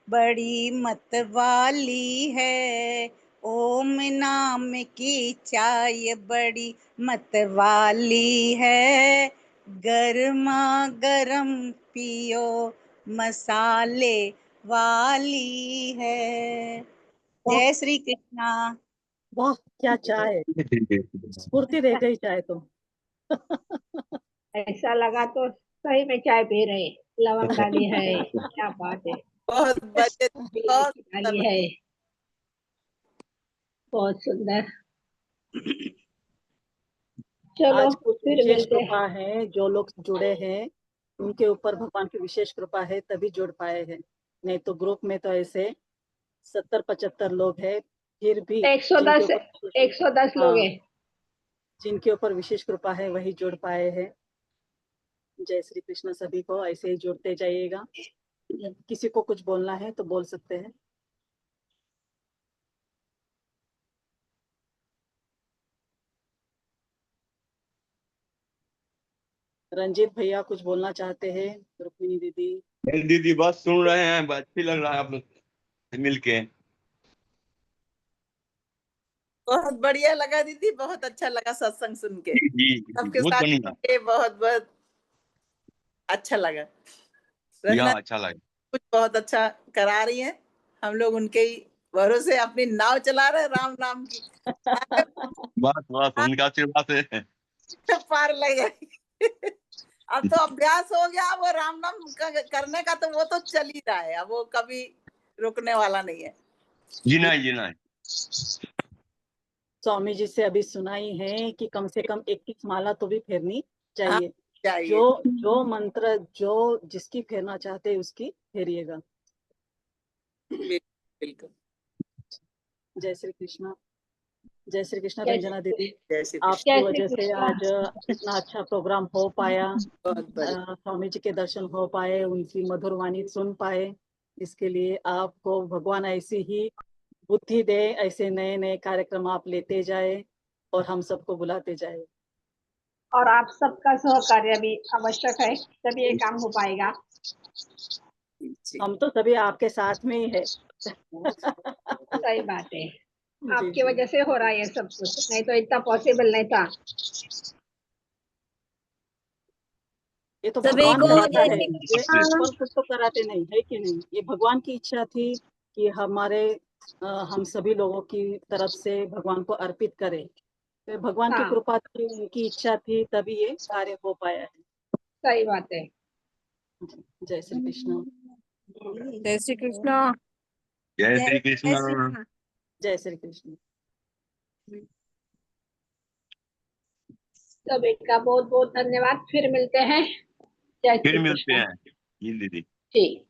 बड़ी मत वाली है, ओम नाम की चाय बड़ी मत वाली है, गर्मा गर्म पियो मसाले वाली है। जय श्री कृष्णा। वाह क्या चाय, स्फूर्ति दे गई चाय तो। ऐसा लगा तो सही में चाय पी रहे, लवंग डाली है, क्या बात है, बहुत बड़े बहुत इलायची डाली है, बहुत सुंदर। चलो आज कुछ फिर विशेष मिलते हैं। कृपा है, जो लोग जुड़े हैं उनके ऊपर भगवान की विशेष कृपा है तभी जुड़ पाए हैं, नहीं तो ग्रुप में तो ऐसे 70-75 लोग हैं, फिर भी 110 110 लोग हाँ, हैं। जिनके ऊपर विशेष कृपा है वही जुड़ पाए हैं। जय श्री कृष्ण सभी को, ऐसे ही जुड़ते जाइएगा। किसी को कुछ बोलना है तो बोल सकते हैं। रंजीत भैया कुछ बोलना चाहते हैं, रुक्मिणी दीदी। दीदी बस सुन रहे हैं, अच्छी लग रहा है आप लोग से मिलके। बहुत बढ़िया लगा दीदी, बहुत अच्छा लगा सत्संग सुन के, जी सबके बहुत साथ बढ़िया, ये बहुत बहुत अच्छा लगा। रंजना अच्छा लगा। कुछ बहुत अच्छा करा रही है, हम लोग उनके ही भरोसे अपनी नाव चला रहे हैं राम नाम की। आगे बस बस उनका आशीर्वाद है। पार लग जाएगी। अब तो अभ्यास हो गया वो राम नाम करने का, तो वो तो चल ही रहा है, अब वो कभी रुकने वाला नहीं है। जी नहीं। स्वामी जी से अभी सुनाई है कि कम से कम 21 माला तो भी फेरनी हाँ, चाहिए। चाहिए। जो मंत्र जो जिसकी फेरना चाहते हैं उसकी फेरिएगा। बिल्कुल। जय श्री कृष्ण। जय श्री कृष्ण जय रंजना दीदी, जय श्री कृष्ण। आपकी जय श्री वजह से कृष्ण। आज इतना अच्छा प्रोग्राम हो पाया। बहुत बढ़िया। स्वामी जी के दर्शन हो पाए, उनकी मधुर वाणी सुन पाए, इसके लिए आपको भगवान ऐसी ही बुद्धि दे, ऐसे नए नए कार्यक्रम आप लेते जाए और हम सबको बुलाते जाए। और आप सबका सहकार्य भी आवश्यक है, तभी ये काम हो पाएगा। जी। हम तो सभी आपके साथ में ही है। सही बात है, जी, आपकी जी। वजह से हो रहा है सब कुछ, नहीं तो इतना पॉसिबल नहीं था। ये तो सभी भगवान को कराता जय है, श्री ये कृष्ण। अपन खुद तो कराते नहीं है कि नहीं, ये भगवान की इच्छा थी कि हमारे हम सभी लोगों की तरफ से भगवान को अर्पित करें, तो भगवान की हाँ, कृपा थी, उनकी इच्छा थी, तभी ये कार्य हो पाया है। सही बात है। जय श्री कृष्ण। जय श्री कृष्ण। जय श्री कृष्ण। जय श्री कृष्ण। सभी का बहुत बहुत धन्यवाद, फिर मिलते हैं। जय फिर श्री मिलते कृष्ण। हैं जी दीदी। ठीक।